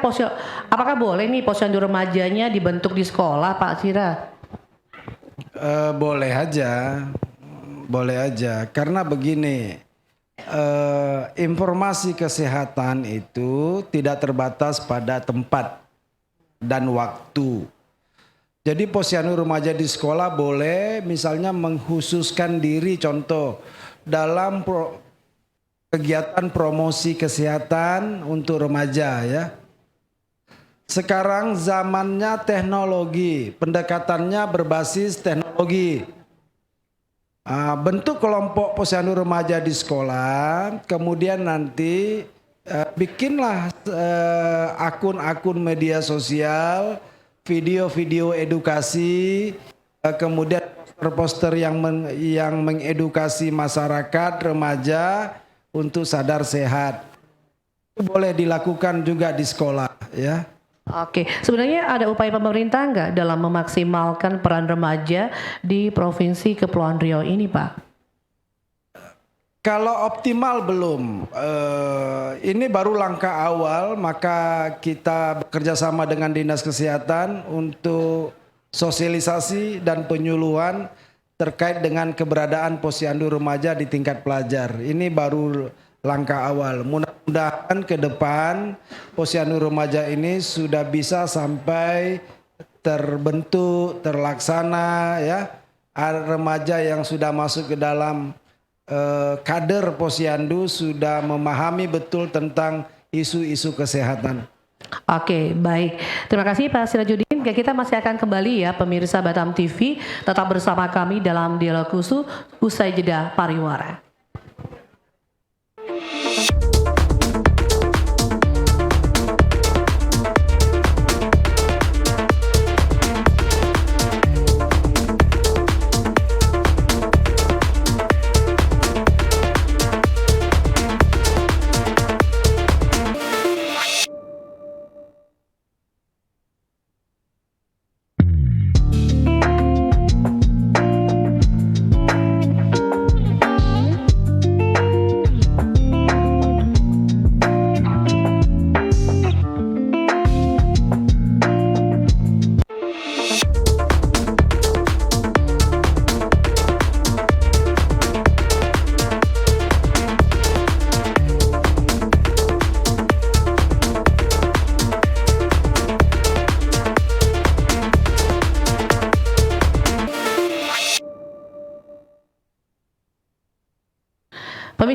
apakah boleh nih Posyandu Remajanya dibentuk di sekolah, Pak Sira? Boleh aja. Karena begini, informasi kesehatan itu tidak terbatas pada tempat dan waktu. Jadi Posyandu Remaja di sekolah boleh misalnya mengkhususkan diri, contoh dalam kegiatan promosi kesehatan untuk remaja ya. Sekarang zamannya teknologi, pendekatannya berbasis teknologi. Bentuk kelompok Posyandu Remaja di sekolah, kemudian nanti bikinlah akun-akun media sosial, video-video edukasi, kemudian poster-poster yang mengedukasi masyarakat remaja untuk sadar sehat. Itu boleh dilakukan juga di sekolah ya. Oke, sebenarnya ada upaya pemerintah nggak dalam memaksimalkan peran remaja di Provinsi Kepulauan Riau ini, Pak? Kalau optimal belum, ini baru langkah awal, maka kita bekerjasama dengan Dinas Kesehatan untuk sosialisasi dan penyuluhan terkait dengan keberadaan Posyandu Remaja di tingkat pelajar. Ini baru langkah awal. Mudah-mudahan ke depan Posyandu Remaja ini sudah bisa sampai terbentuk, terlaksana ya. Ada remaja yang sudah masuk ke dalam kader Posyandu sudah memahami betul tentang isu-isu kesehatan. Oke, baik. Terima kasih Pak Sirajudin. Kita masih akan kembali ya pemirsa Batam TV. Tetap bersama kami dalam dialog khusus usai jeda pariwara.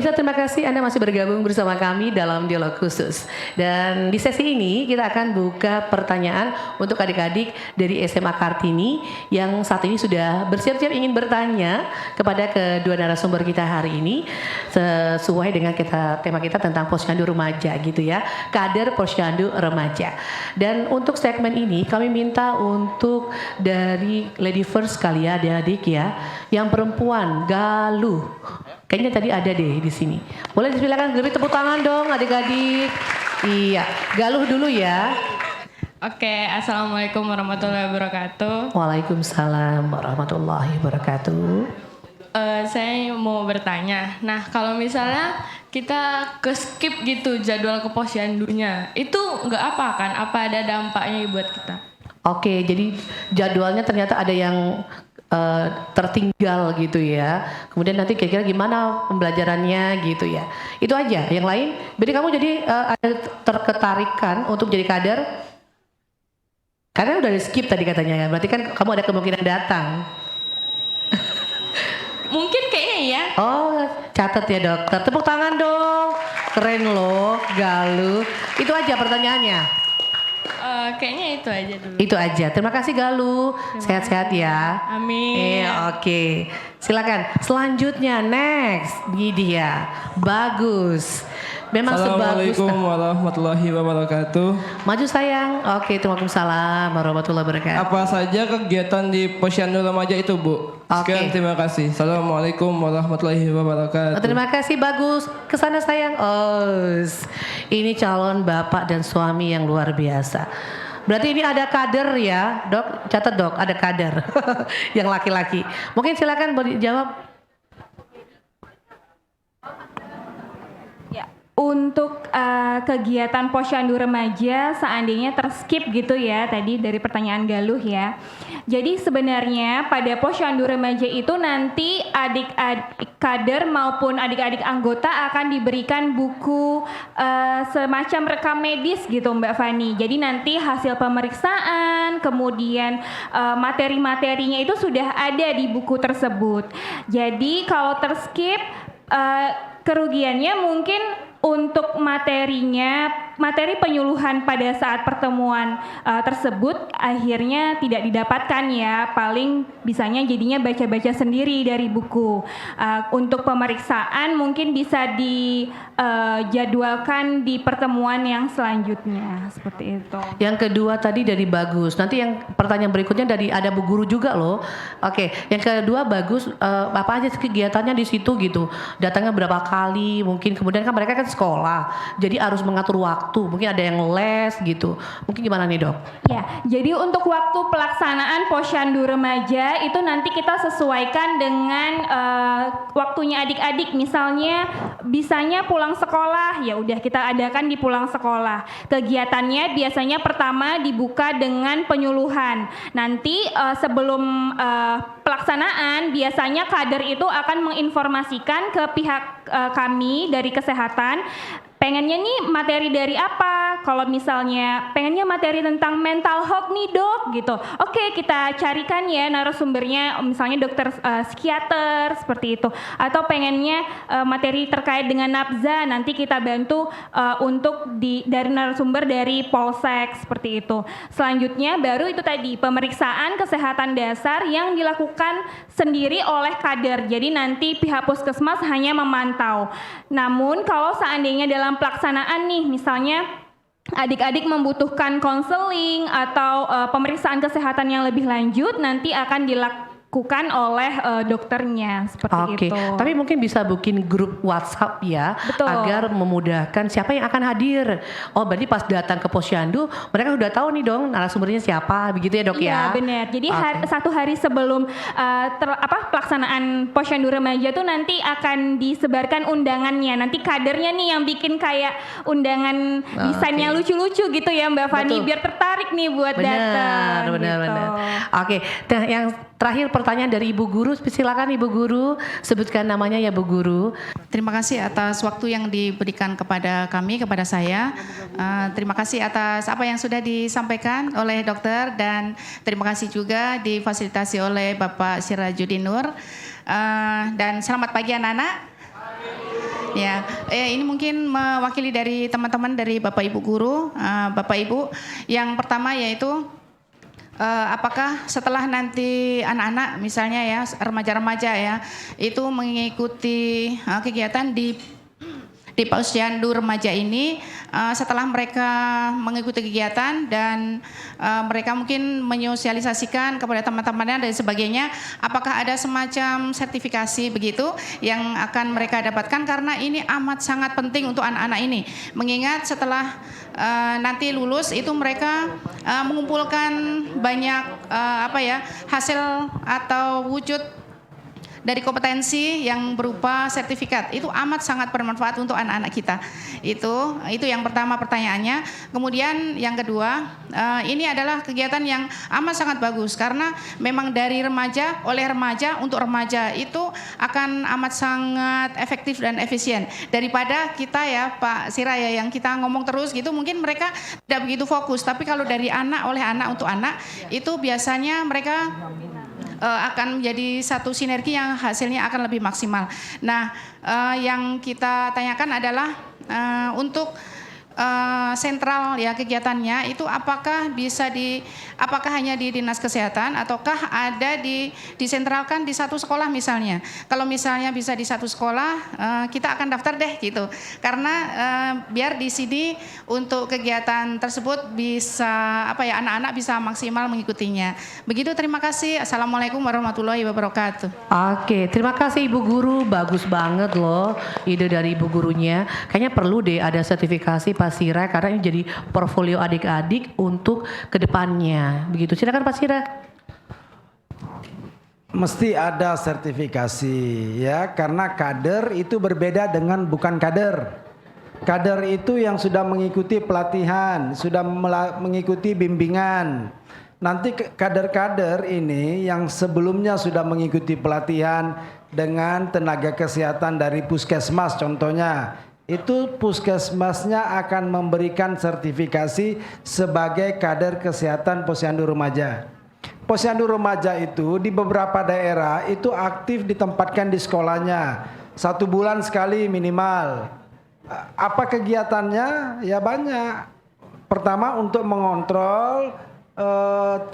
Pemirsa, terima kasih Anda masih bergabung bersama kami dalam dialog khusus. Dan di sesi ini kita akan buka pertanyaan untuk adik-adik dari SMA Kartini yang saat ini sudah bersiap-siap ingin bertanya kepada kedua narasumber kita hari ini sesuai dengan tema kita tentang posyandu remaja gitu ya. Kader posyandu remaja. Dan untuk segmen ini kami minta untuk dari lady first kali ya adik-adik ya. Yang perempuan, Galuh. Kayaknya tadi ada deh di sini. Boleh disilakan beri tepuk tangan dong adik-adik. Iya, Galuh dulu ya. Oke, Assalamualaikum warahmatullahi wabarakatuh. Waalaikumsalam warahmatullahi wabarakatuh. Saya mau bertanya, nah kalau misalnya kita ke skip gitu jadwal ke posyandunya, itu nggak apa kan? Apa ada dampaknya buat kita? Oke, jadi jadwalnya ternyata ada yang tertinggal gitu ya. Kemudian nanti kira-kira gimana pembelajarannya gitu ya. Itu aja. Yang lain, berarti kamu jadi ada terketarikan untuk jadi kader? Karena udah di skip tadi katanya ya. Berarti kan kamu ada kemungkinan datang. Mungkin kayaknya ya. Oh, catat ya dokter. Tepuk tangan dong. Keren loh, Galuh. Itu aja pertanyaannya. Kayaknya itu aja dulu. Itu aja. Terima kasih Galuh. Sehat-sehat ya. Amin. Oke. Silakan. Selanjutnya next. Ini dia. Bagus. Memang sebagus. Assalamualaikum warahmatullahi wabarakatuh. Maju sayang. Oke, Waalaikumsalam warahmatullahi wabarakatuh. Apa saja kegiatan di posyandu remaja itu, Bu? Sekian, terima kasih. Assalamualaikum warahmatullahi wabarakatuh. Terima kasih, bagus. Kesana sayang. Oh, ini calon bapak dan suami yang luar biasa. Berarti ini ada kader ya, dok? Catat dok, ada kader yang laki-laki. Mungkin silakan boleh jawab. Untuk kegiatan posyandu remaja seandainya terskip gitu ya tadi dari pertanyaan Galuh ya. Jadi sebenarnya pada posyandu remaja itu nanti adik-adik kader maupun adik-adik anggota akan diberikan buku semacam rekam medis gitu Mbak Fani. Jadi nanti hasil pemeriksaan kemudian materi-materinya itu sudah ada di buku tersebut. Jadi kalau terskip kerugiannya mungkin untuk materi penyuluhan pada saat pertemuan tersebut akhirnya tidak didapatkan ya, paling bisanya jadinya baca-baca sendiri dari buku. Untuk pemeriksaan mungkin bisa dijadwalkan di pertemuan yang selanjutnya seperti itu. Yang kedua tadi dari Bagus. Nanti yang pertanyaan berikutnya dari ada Bu Guru juga loh. Oke, yang kedua Bagus, apa aja kegiatannya di situ gitu? Datangnya berapa kali? Mungkin kemudian kan mereka kan sekolah, jadi harus mengatur waktu. Mungkin ada yang les gitu. Mungkin gimana nih dok? Ya, jadi untuk waktu pelaksanaan posyandu remaja itu nanti kita sesuaikan dengan waktunya adik-adik. Misalnya bisanya pulang sekolah, ya udah kita adakan di pulang sekolah. Kegiatannya biasanya pertama dibuka dengan penyuluhan. Nanti sebelum pelaksanaan biasanya kader itu akan menginformasikan ke pihak kami dari kesehatan pengennya nih materi dari apa. Kalau misalnya pengennya materi tentang mental health nih dok gitu, oke kita carikan ya narasumbernya, misalnya dokter psikiater seperti itu. Atau pengennya materi terkait dengan nafza, nanti kita bantu untuk dari narasumber dari polsek seperti itu. Selanjutnya baru itu tadi pemeriksaan kesehatan dasar yang dilakukan sendiri oleh kader. Jadi nanti pihak puskesmas hanya memantau. Namun kalau seandainya dalam pelaksanaan nih misalnya adik-adik membutuhkan konseling atau pemeriksaan kesehatan yang lebih lanjut, nanti akan dilakukan oleh dokternya seperti itu. Tapi mungkin bisa bikin grup WhatsApp ya. Betul. Agar memudahkan siapa yang akan hadir. Oh berarti pas datang ke posyandu mereka udah tahu nih dong narasumbernya siapa, begitu ya dok ya? Iya benar. Jadi satu hari sebelum pelaksanaan posyandu remaja tuh nanti akan disebarkan undangannya. Nanti kadernya nih yang bikin kayak undangan desainnya lucu-lucu gitu ya Mbak Fani, biar tertarik nih buat datang. Benar. Oke, nah yang terakhir pertanyaan dari Ibu Guru, silakan Ibu Guru sebutkan namanya ya Bu Guru. Terima kasih atas waktu yang diberikan kepada kami, kepada saya. Terima kasih atas apa yang sudah disampaikan oleh dokter dan terima kasih juga difasilitasi oleh Bapak Sirajudin Nur. Dan selamat pagi anak-anak. Ya, ini mungkin mewakili dari teman-teman dari Bapak Ibu guru, Bapak Ibu. Yang pertama yaitu apakah setelah nanti anak-anak misalnya ya remaja-remaja ya itu mengikuti kegiatan di posyandu remaja ini, setelah mereka mengikuti kegiatan dan mereka mungkin menyosialisasikan kepada teman-temannya dan sebagainya, apakah ada semacam sertifikasi begitu yang akan mereka dapatkan, karena ini amat sangat penting untuk anak-anak ini, mengingat setelah nanti lulus itu mereka mengumpulkan banyak hasil atau wujud dari kompetensi yang berupa sertifikat. Itu amat sangat bermanfaat untuk anak-anak kita. Itu yang pertama pertanyaannya. Kemudian yang kedua, ini adalah kegiatan yang amat sangat bagus karena memang dari remaja, oleh remaja untuk remaja itu akan amat sangat efektif dan efisien daripada kita ya Pak Siraya yang kita ngomong terus gitu, mungkin mereka tidak begitu fokus. Tapi kalau dari anak oleh anak untuk anak itu biasanya mereka akan menjadi satu sinergi yang hasilnya akan lebih maksimal. Nah, yang kita tanyakan adalah untuk sentral ya kegiatannya itu apakah apakah hanya di Dinas Kesehatan ataukah ada disentralkan di satu sekolah misalnya. Kalau misalnya bisa di satu sekolah, kita akan daftar deh gitu. Karena biar di sini untuk kegiatan tersebut bisa anak-anak bisa maksimal mengikutinya. Begitu, terima kasih. Assalamualaikum warahmatullahi wabarakatuh. Oke, terima kasih Ibu Guru, bagus banget loh ide dari Ibu Gurunya. Kayaknya perlu deh ada sertifikasi Pak Sira karena ini jadi portfolio adik-adik untuk kedepannya. Begitu, silakan Pak Sira. Mesti ada sertifikasi ya, karena kader itu berbeda dengan bukan kader. Kader itu yang sudah mengikuti pelatihan, sudah mengikuti bimbingan. Nanti kader-kader ini yang sebelumnya sudah mengikuti pelatihan dengan tenaga kesehatan dari puskesmas contohnya, itu puskesmasnya akan memberikan sertifikasi sebagai kader kesehatan posyandu remaja. Posyandu remaja itu di beberapa daerah itu aktif ditempatkan di sekolahnya 1 bulan sekali minimal. Apa kegiatannya? Ya banyak. Pertama untuk mengontrol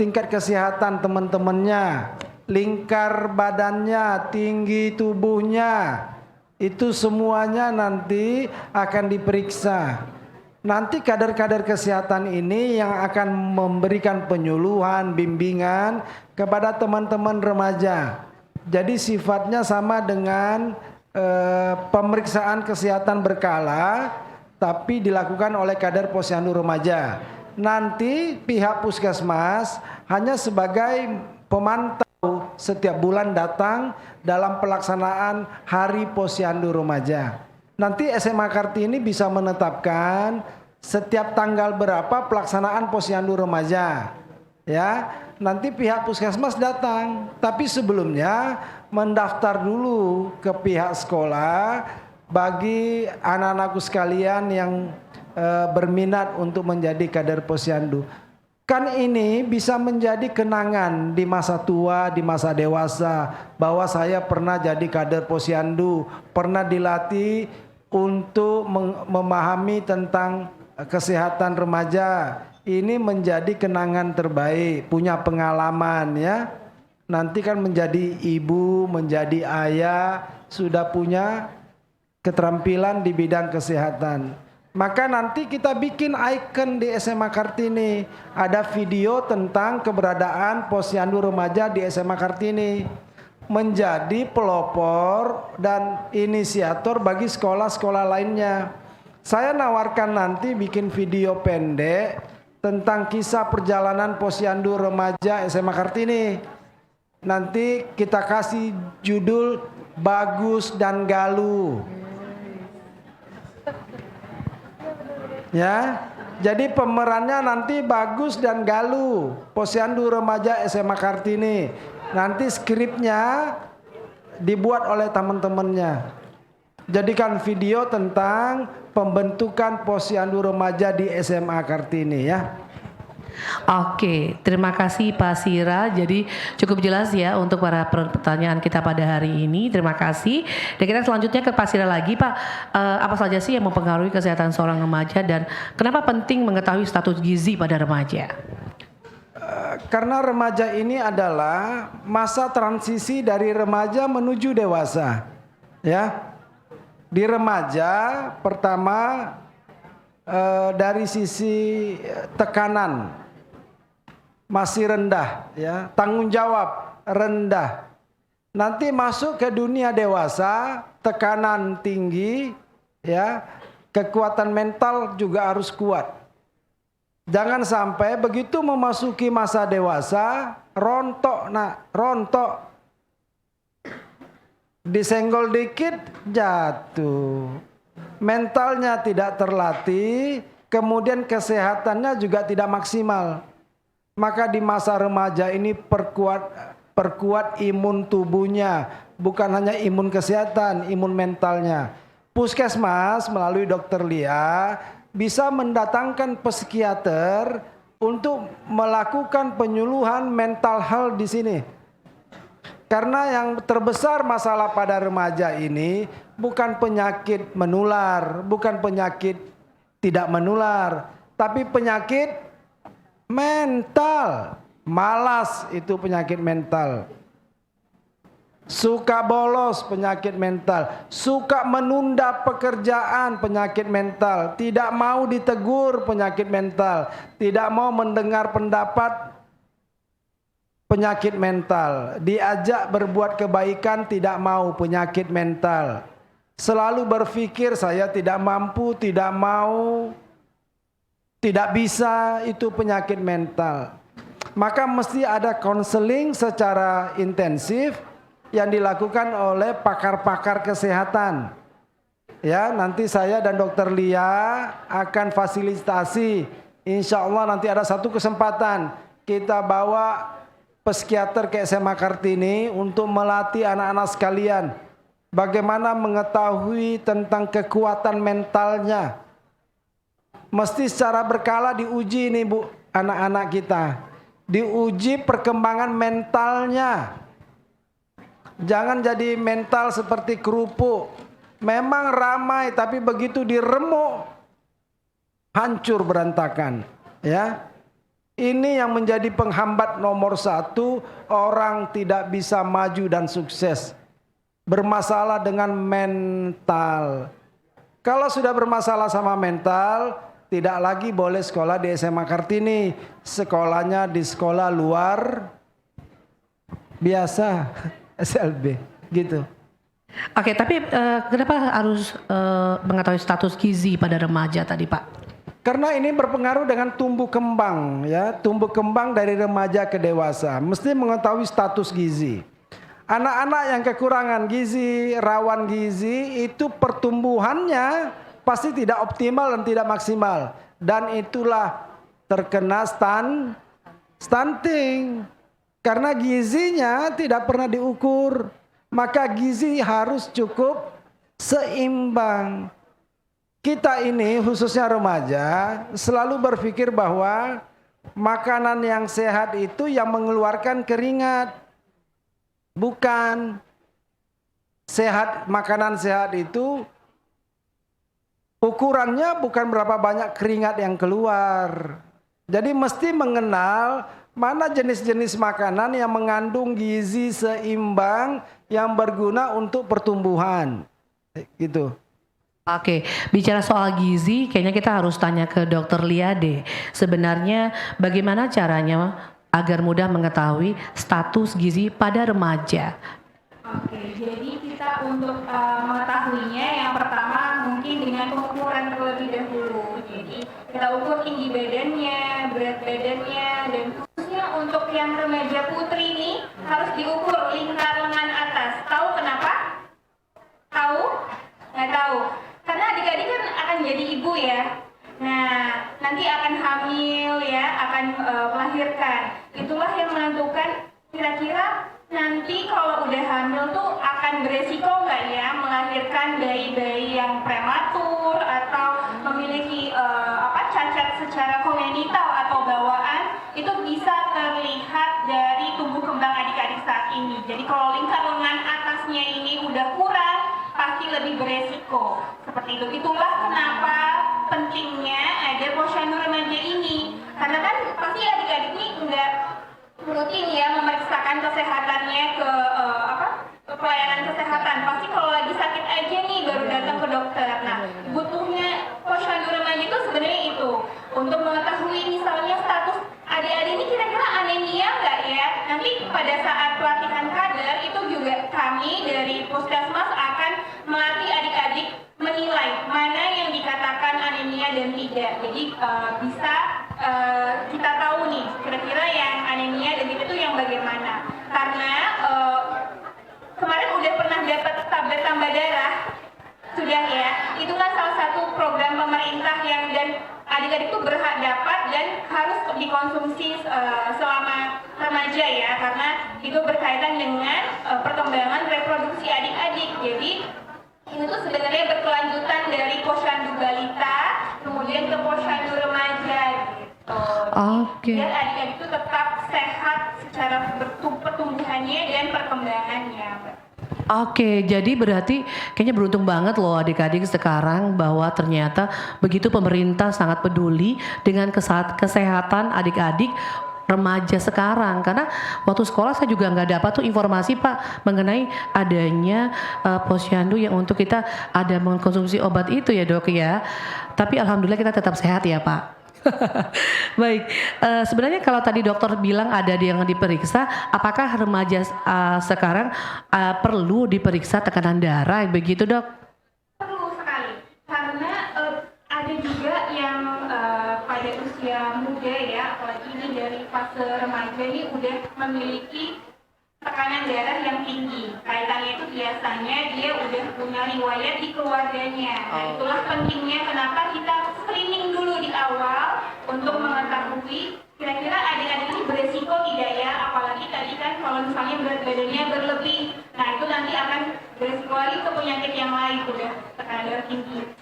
tingkat kesehatan teman-temannya, lingkar badannya, tinggi tubuhnya. Itu semuanya nanti akan diperiksa. Nanti kader-kader kesehatan ini yang akan memberikan penyuluhan, bimbingan kepada teman-teman remaja. Jadi sifatnya sama dengan pemeriksaan kesehatan berkala, tapi dilakukan oleh kader posyandu remaja. Nanti pihak puskesmas hanya sebagai pemantau setiap bulan datang dalam pelaksanaan Hari Posyandu Remaja. Nanti SMA Kartini bisa menetapkan setiap tanggal berapa pelaksanaan Posyandu Remaja. Ya, nanti pihak puskesmas datang, tapi sebelumnya mendaftar dulu ke pihak sekolah bagi anak-anakku sekalian yang berminat untuk menjadi kader posyandu. Kan ini bisa menjadi kenangan di masa tua, di masa dewasa, bahwa saya pernah jadi kader posyandu, pernah dilatih untuk memahami tentang kesehatan remaja. Ini menjadi kenangan terbaik, punya pengalaman ya. Nanti kan menjadi ibu, menjadi ayah, sudah punya keterampilan di bidang kesehatan. Maka nanti kita bikin icon di SMA Kartini. Ada video tentang keberadaan posyandu remaja di SMA Kartini. Menjadi pelopor dan inisiator bagi sekolah-sekolah lainnya. Saya nawarkan nanti bikin video pendek tentang kisah perjalanan posyandu remaja SMA Kartini. Nanti kita kasih judul Bagus dan Galuh. Ya, jadi pemerannya nanti Bagus dan Galuh, posyandu remaja SMA Kartini. Nanti skripnya dibuat oleh teman-temannya. Jadikan video tentang pembentukan posyandu remaja di SMA Kartini ya. Oke, terima kasih Pak Sira. Jadi cukup jelas ya untuk para pertanyaan kita pada hari ini. Terima kasih. Dan kita selanjutnya ke Pak Sira lagi, Pak. Apa saja sih yang mempengaruhi kesehatan seorang remaja dan kenapa penting mengetahui status gizi pada remaja? Karena remaja ini adalah masa transisi dari remaja menuju dewasa. Ya. Di remaja pertama dari sisi tekanan masih rendah, ya, tanggung jawab rendah. Nanti masuk ke dunia dewasa, tekanan tinggi, ya, kekuatan mental juga harus kuat. Jangan sampai begitu memasuki masa dewasa, rontok, rontok. Disenggol dikit, jatuh. Mentalnya tidak terlatih, kemudian kesehatannya juga tidak maksimal. Maka di masa remaja ini perkuat imun tubuhnya, bukan hanya imun kesehatan, imun mentalnya. Puskesmas melalui Dokter Lia bisa mendatangkan psikiater untuk melakukan penyuluhan mental health di sini. Karena yang terbesar masalah pada remaja ini bukan penyakit menular, bukan penyakit tidak menular, tapi penyakit mental. Malas itu penyakit mental. Suka bolos penyakit mental. Suka menunda pekerjaan penyakit mental. Tidak mau ditegur penyakit mental. Tidak mau mendengar pendapat penyakit mental. Diajak berbuat kebaikan tidak mau penyakit mental. Selalu berpikir saya tidak mampu, tidak mau, tidak bisa, itu penyakit mental. Maka mesti ada konseling secara intensif yang dilakukan oleh pakar-pakar kesehatan. Ya, nanti saya dan Dokter Lia akan fasilitasi. Insya Allah nanti ada satu kesempatan kita bawa psikiater ke SMA Kartini untuk melatih anak-anak sekalian bagaimana mengetahui tentang kekuatan mentalnya. Mesti secara berkala diuji nih Bu, anak-anak kita. Diuji perkembangan mentalnya. Jangan jadi mental seperti kerupuk. Memang ramai tapi begitu diremuk hancur berantakan, ya. Ini yang menjadi penghambat nomor satu, orang tidak bisa maju dan sukses. Bermasalah dengan mental. Kalau sudah bermasalah sama mental, tidak lagi boleh sekolah di SMA Kartini. Sekolahnya di sekolah luar biasa, SLB, gitu. Oke, tapi kenapa harus mengetahui status gizi pada remaja tadi, Pak? Karena ini berpengaruh dengan tumbuh kembang, ya, tumbuh kembang dari remaja ke dewasa. Mesti mengetahui status gizi. Anak-anak yang kekurangan gizi, rawan gizi, itu pertumbuhannya pasti tidak optimal dan tidak maksimal. Dan itulah terkena stunting. Karena gizinya tidak pernah diukur. Maka gizi harus cukup seimbang. Kita ini khususnya remaja selalu berpikir bahwa makanan yang sehat itu yang mengeluarkan keringat. Bukan. Makanan sehat itu ukurannya bukan berapa banyak keringat yang keluar. Jadi mesti mengenal mana jenis-jenis makanan yang mengandung gizi seimbang yang berguna untuk pertumbuhan. Gitu. Oke, bicara soal gizi, kayaknya kita harus tanya ke Dokter Lia deh. Sebenarnya bagaimana caranya agar mudah mengetahui status gizi pada remaja? Oke, jadi kita untuk mengetahuinya yang pertama mungkin dengan pengukuran terlebih dahulu. Jadi kita ukur tinggi badannya, berat badannya, dan khususnya untuk yang remaja putri ini harus diukur lingkar lengan atas. Tahu kenapa? Tahu? Nggak tahu. Karena adik-adik kan akan jadi ibu ya. Nah, nanti akan hamil ya, akan melahirkan. Itulah yang menentukan kira-kira nanti kalau udah hamil tuh akan beresiko nggak ya melahirkan bayi-bayi yang prematur atau memiliki cacat cacat secara kongenital atau bawaan itu bisa terlihat dari tumbuh kembang adik-adik saat ini. Jadi kalau lingkar lengan atasnya ini udah kurang, pasti lebih beresiko. Seperti itu. Itulah kenapa pentingnya ada posyandu remaja ini. Karena kan pasti adik-adik ini nggak rutin ya memeriksakan kesehatannya ke pelayanan kesehatan. Pasti kalau lagi sakit aja nih baru datang ke dokter. Nah, butuhnya posyandu remaja itu sebenarnya itu untuk mengetahui misalnya status adik-adik ini kira-kira anemia nggak ya. Nanti pada saat pelatihan kader itu juga kami dari Puskesmas akan melatih adik-adik menilai mana yang dikatakan anemia dan tidak. Jadi bisa kita tahu nih kira-kira yang anemia dan tidak itu yang bagaimana. Karena kemarin udah pernah dapat tablet tambah darah, sudah ya. Itu kan salah satu program pemerintah yang dan adik-adik itu berhak dapat dan harus dikonsumsi selama remaja ya, karena itu berkaitan dengan perkembangan reproduksi adik-adik. Jadi ini tuh sebenarnya berkelanjutan dari posyandu balita kemudian ke posyandu remaja gitu. Oke. Biar adik-adik itu tetap sehat secara pertumbuhannya dan perkembangannya. Oke, jadi berarti kayaknya beruntung banget loh adik-adik sekarang bahwa ternyata begitu pemerintah sangat peduli dengan kesehatan adik-adik remaja sekarang. Karena waktu sekolah saya juga nggak dapat tuh informasi Pak mengenai adanya posyandu yang untuk kita ada mengkonsumsi obat itu ya Dok ya. Tapi alhamdulillah kita tetap sehat ya Pak. Baik, sebenarnya kalau tadi dokter bilang ada yang diperiksa, apakah remaja sekarang perlu diperiksa tekanan darah, begitu Dok? Perlu sekali, karena ada juga yang pada usia muda ya, apalagi ini dari fase remaja ini udah memiliki tekanan darah yang tinggi. Kaitannya itu biasanya dia udah punya riwayat di keluarganya. Nah, itulah pentingnya kenapa kita screening dulu di awal untuk mengetahui kira-kira adik-adik ini beresiko tidak ya, apalagi tadi kan kalau misalnya berat badannya berlebih, nah itu nanti akan beresiko lagi ke penyakit yang lain, udah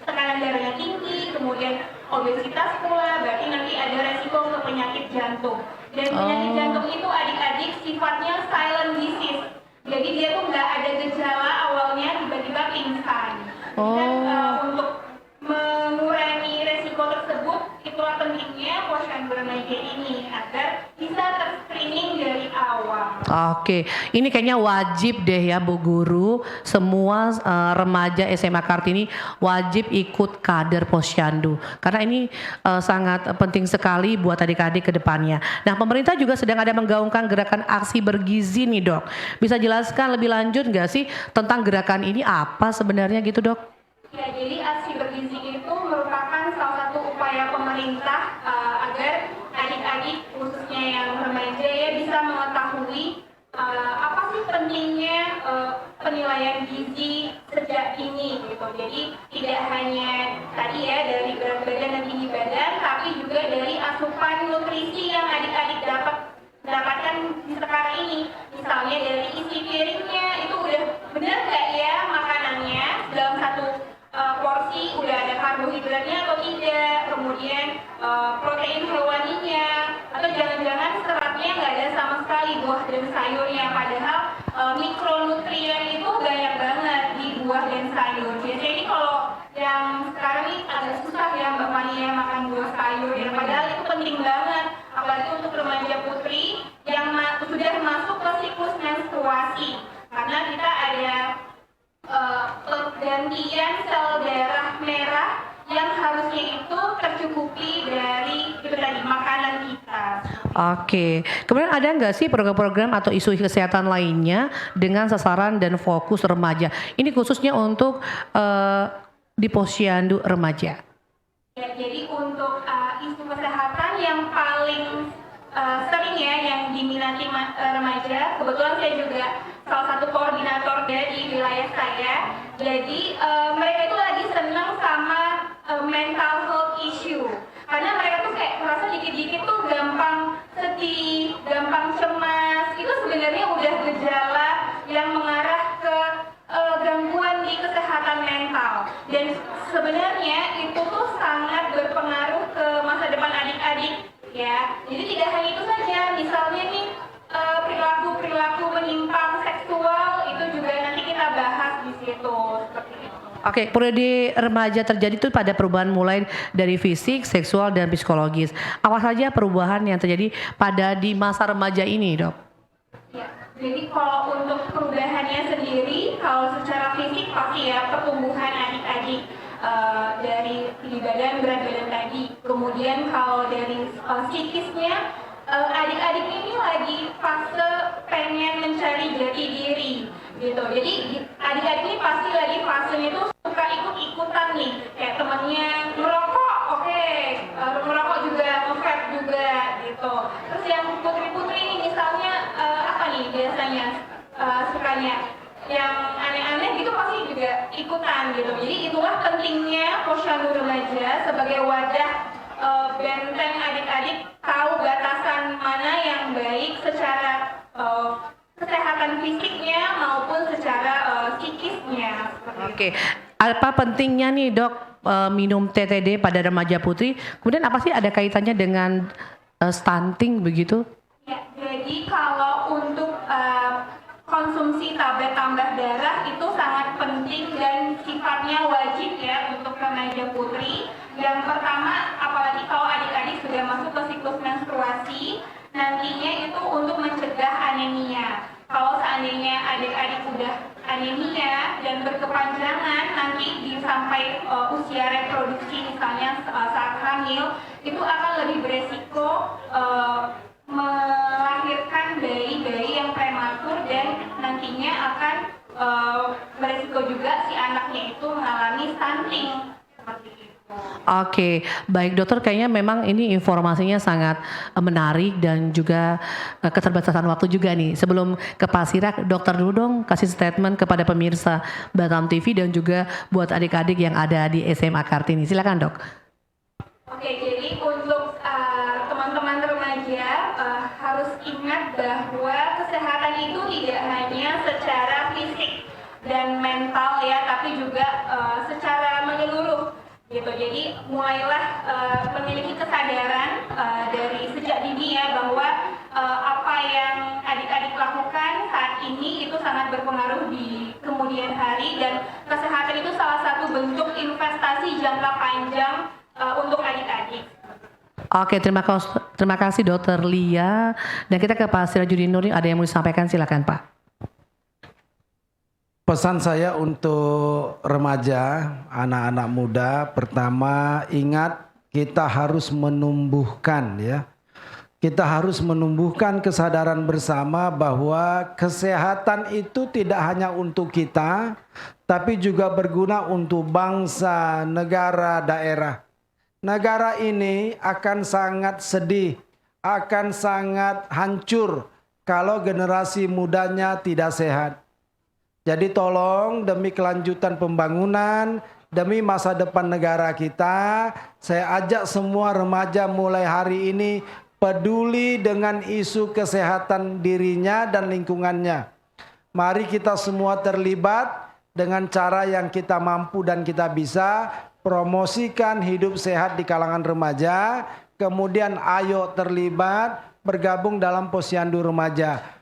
tekanan darahnya tinggi, kemudian obesitas pula, berarti nanti ada resiko ke penyakit jantung. Dan penyakit jantung itu adik-adik sifatnya silent disease, jadi dia tuh nggak ada gejala awalnya tiba-tiba pingsan. Dan untuk mengurangi resiko tersebut, itulah pentingnya posyandu remaja ini agar bisa terscreening dari awal. Oke, ini kayaknya wajib deh ya Bu Guru, semua remaja SMA Kartini wajib ikut kader posyandu karena ini sangat penting sekali buat adik-adik ke depannya. Nah, pemerintah juga sedang ada menggaungkan gerakan aksi bergizi nih Dok. Bisa jelaskan lebih lanjut nggak sih tentang gerakan ini apa sebenarnya gitu Dok? Ya, jadi aksi bergizi itu merupakan salah satu upaya pemerintah agar adik-adik khususnya yang remaja ya bisa mengetahui apa sih pentingnya penilaian gizi sejak dini gitu. Jadi tidak hanya tadi ya dari berat badan dan tinggi badan, tapi juga dari asupan nutrisi yang adik-adik dapatkan di sekarang ini. Misalnya dari isi piringnya itu udah benar nggak ya makanannya dalam satu porsi udah ada karbohidratnya atau tidak, kemudian protein hewaninya, atau jangan-jangan seratnya nggak ada sama sekali buah dan sayurnya, padahal mikronutrien itu banyak banget di buah dan sayur. Biasanya ini kalau yang sekarang ini agak susah ya Mbak Mania makan buah sayur, ya padahal itu penting banget, apalagi untuk remaja putri yang sudah masuk ke siklus menstruasi, karena kita ada pergantian sel darah merah yang harusnya itu tercukupi dari itu tadi makanan kita. Oke, kemudian ada nggak sih program-program atau isu kesehatan lainnya dengan sasaran dan fokus remaja? Ini khususnya untuk di posyandu remaja. Ya, jadi untuk isu kesehatan yang paling sering ya yang diminati remaja, kebetulan saya juga salah satu koordinator dari wilayah saya. Jadi mereka itu lagi senang sama mental health issue, karena mereka tuh kayak merasa dikit-dikit tuh gampang sedih, gampang cemas. Itu sebenarnya udah gejala yang mengarah ke gangguan di kesehatan mental, dan sebenarnya itu tuh sangat berpengaruh ke masa ya. Jadi tidak hanya itu saja, misalnya nih perilaku menyimpang seksual itu juga nanti kita bahas di situ seperti itu. Oke, periode remaja terjadi itu pada perubahan mulai dari fisik, seksual, dan psikologis. Apa saja perubahan yang terjadi di masa remaja ini, Dok? Ya, jadi kalau untuk perubahannya sendiri, kalau secara fisik pasti ya pertumbuhan adik-adik dari tinggi badan, berat badan tadi. Kemudian kalau dari psikisnya, adik-adik ini lagi fase pengen mencari jati diri gitu. Jadi adik-adik ini pasti lagi fasenya itu suka ikut-ikutan nih, kayak temannya merokok, oke, merokok juga, nge-vape juga gitu. Terus yang putri-putri ini misalnya apa nih biasanya sukanya yang aneh-aneh gitu pasti juga ikutan gitu. Jadi itulah pentingnya Posyandu Remaja sebagai wadah benteng adik-adik tahu batasan mana yang baik secara kesehatan fisiknya maupun secara psikisnya. Oke, apa pentingnya nih, Dok, minum TTD pada remaja putri? Kemudian apa sih ada kaitannya dengan stunting begitu? Ya, jadi kalau untuk konsumsi tablet tambah darah itu sangat penting dan sifatnya wajib ya untuk remaja putri. Yang pertama, apalagi kalau adik-adik sudah masuk ke siklus menstruasi, nantinya itu untuk mencegah anemia. Kalau seandainya adik-adik udah anemia dan berkepanjangan nanti sampai usia reproduksi misalnya saat hamil, itu akan lebih beresiko melahirkan bayi-bayi yang prematur dan nantinya akan beresiko juga si anaknya itu mengalami stunting seperti itu. Oke, baik dokter, kayaknya memang ini informasinya sangat menarik dan juga keterbatasan waktu juga nih. Sebelum ke Pak Sirak, dokter dulu dong kasih statement kepada pemirsa Batam TV dan juga buat adik-adik yang ada di SMA Kartini. Silakan, Dok. Oke, jadi untuk teman-teman remaja harus ingat bahwa kesehatan itu tidak hanya secara fisik dan mental ya, tapi juga secara menyeluruh gitu. Jadi mulailah memiliki kesadaran dari sejak dini ya bahwa apa yang adik-adik lakukan saat ini itu sangat berpengaruh di kemudian hari, dan kesehatan itu salah satu bentuk investasi jangka panjang untuk adik-adik. Oke, terima kasih Dokter Lia. Dan kita ke Pak Sirajudin Nuri, ada yang mau disampaikan, silakan Pak. Pesan saya untuk remaja, anak-anak muda, pertama ingat kita harus menumbuhkan ya. Kita harus menumbuhkan kesadaran bersama bahwa kesehatan itu tidak hanya untuk kita, tapi juga berguna untuk bangsa, negara, daerah. Negara ini akan sangat sedih, akan sangat hancur kalau generasi mudanya tidak sehat. Jadi tolong demi kelanjutan pembangunan, demi masa depan negara kita, saya ajak semua remaja mulai hari ini peduli dengan isu kesehatan dirinya dan lingkungannya. Mari kita semua terlibat dengan cara yang kita mampu dan kita bisa, promosikan hidup sehat di kalangan remaja, kemudian ayo terlibat, bergabung dalam Posyandu Remaja.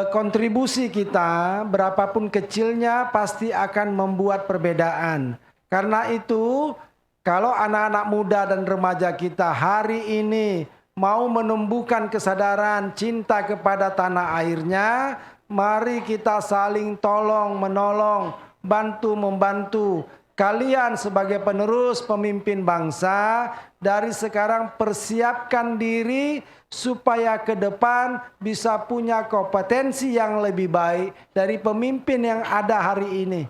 Kontribusi kita berapapun kecilnya pasti akan membuat perbedaan. Karena itu kalau anak-anak muda dan remaja kita hari ini mau menumbuhkan kesadaran cinta kepada tanah airnya, mari kita saling tolong menolong, bantu membantu. Kalian sebagai penerus pemimpin bangsa, dari sekarang persiapkan diri supaya ke depan bisa punya kompetensi yang lebih baik dari pemimpin yang ada hari ini.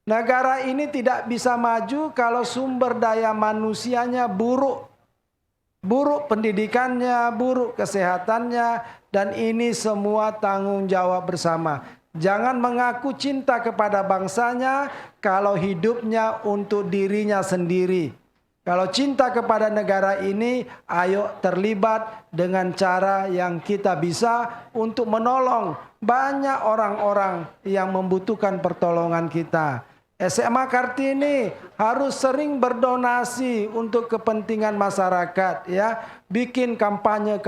Negara ini tidak bisa maju kalau sumber daya manusianya buruk. Buruk pendidikannya, buruk kesehatannya, dan ini semua tanggung jawab bersama. Jangan mengaku cinta kepada bangsanya kalau hidupnya untuk dirinya sendiri. Kalau cinta kepada negara ini, ayo terlibat dengan cara yang kita bisa untuk menolong banyak orang-orang yang membutuhkan pertolongan kita. SMA Kartini harus sering berdonasi untuk kepentingan masyarakat ya. Bikin kampanye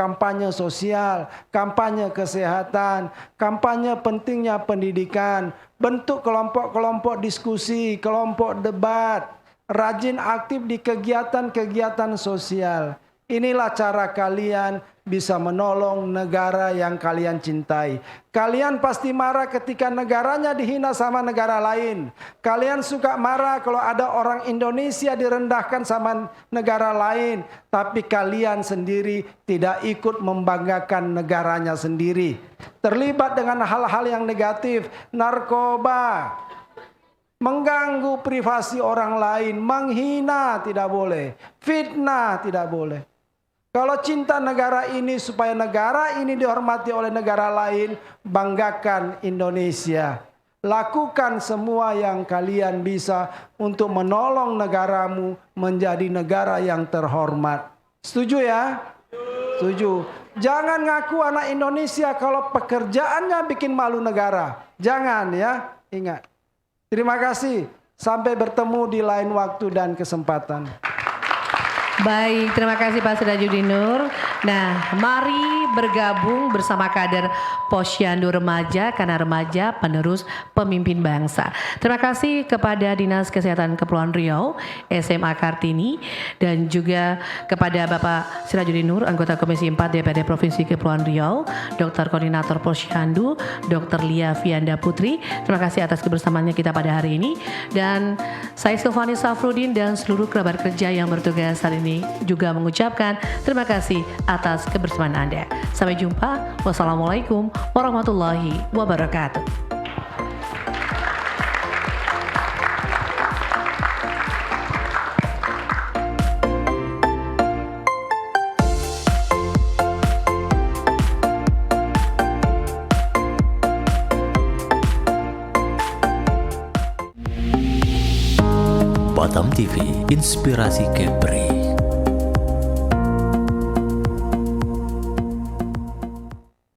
sosial, kampanye kesehatan, kampanye pentingnya pendidikan, bentuk kelompok-kelompok diskusi, kelompok debat, rajin aktif di kegiatan-kegiatan sosial. Inilah cara kalian bisa menolong negara yang kalian cintai. Kalian pasti marah ketika negaranya dihina sama negara lain. Kalian suka marah kalau ada orang Indonesia direndahkan sama negara lain. Tapi kalian sendiri tidak ikut membanggakan negaranya sendiri. Terlibat dengan hal-hal yang negatif, narkoba, mengganggu privasi orang lain, menghina tidak boleh, fitnah tidak boleh. Kalau cinta negara ini supaya negara ini dihormati oleh negara lain, banggakan Indonesia. Lakukan semua yang kalian bisa untuk menolong negaramu menjadi negara yang terhormat. Setuju ya? Setuju. Jangan ngaku anak Indonesia kalau pekerjaannya bikin malu negara. Jangan ya, ingat. Terima kasih. Sampai bertemu di lain waktu dan kesempatan. Baik, terima kasih Pak Sirajudinur. Nah, mari bergabung bersama kader Posyandu Remaja karena remaja penerus pemimpin bangsa. Terima kasih kepada Dinas Kesehatan Kepulauan Riau, SMA Kartini, dan juga kepada Bapak Sirajudinur, anggota Komisi 4 DPRD Provinsi Kepulauan Riau, Dr. Koordinator Posyandu, Dr. Lia Fianda Putri. Terima kasih atas kebersamaannya kita pada hari ini. Dan saya Silvani Safrudin dan seluruh kerabat kerja yang bertugas hari ini juga mengucapkan terima kasih atas kebersamaan Anda. Sampai jumpa. Wassalamualaikum warahmatullahi wabarakatuh. Batam TV, inspirasi Kepri.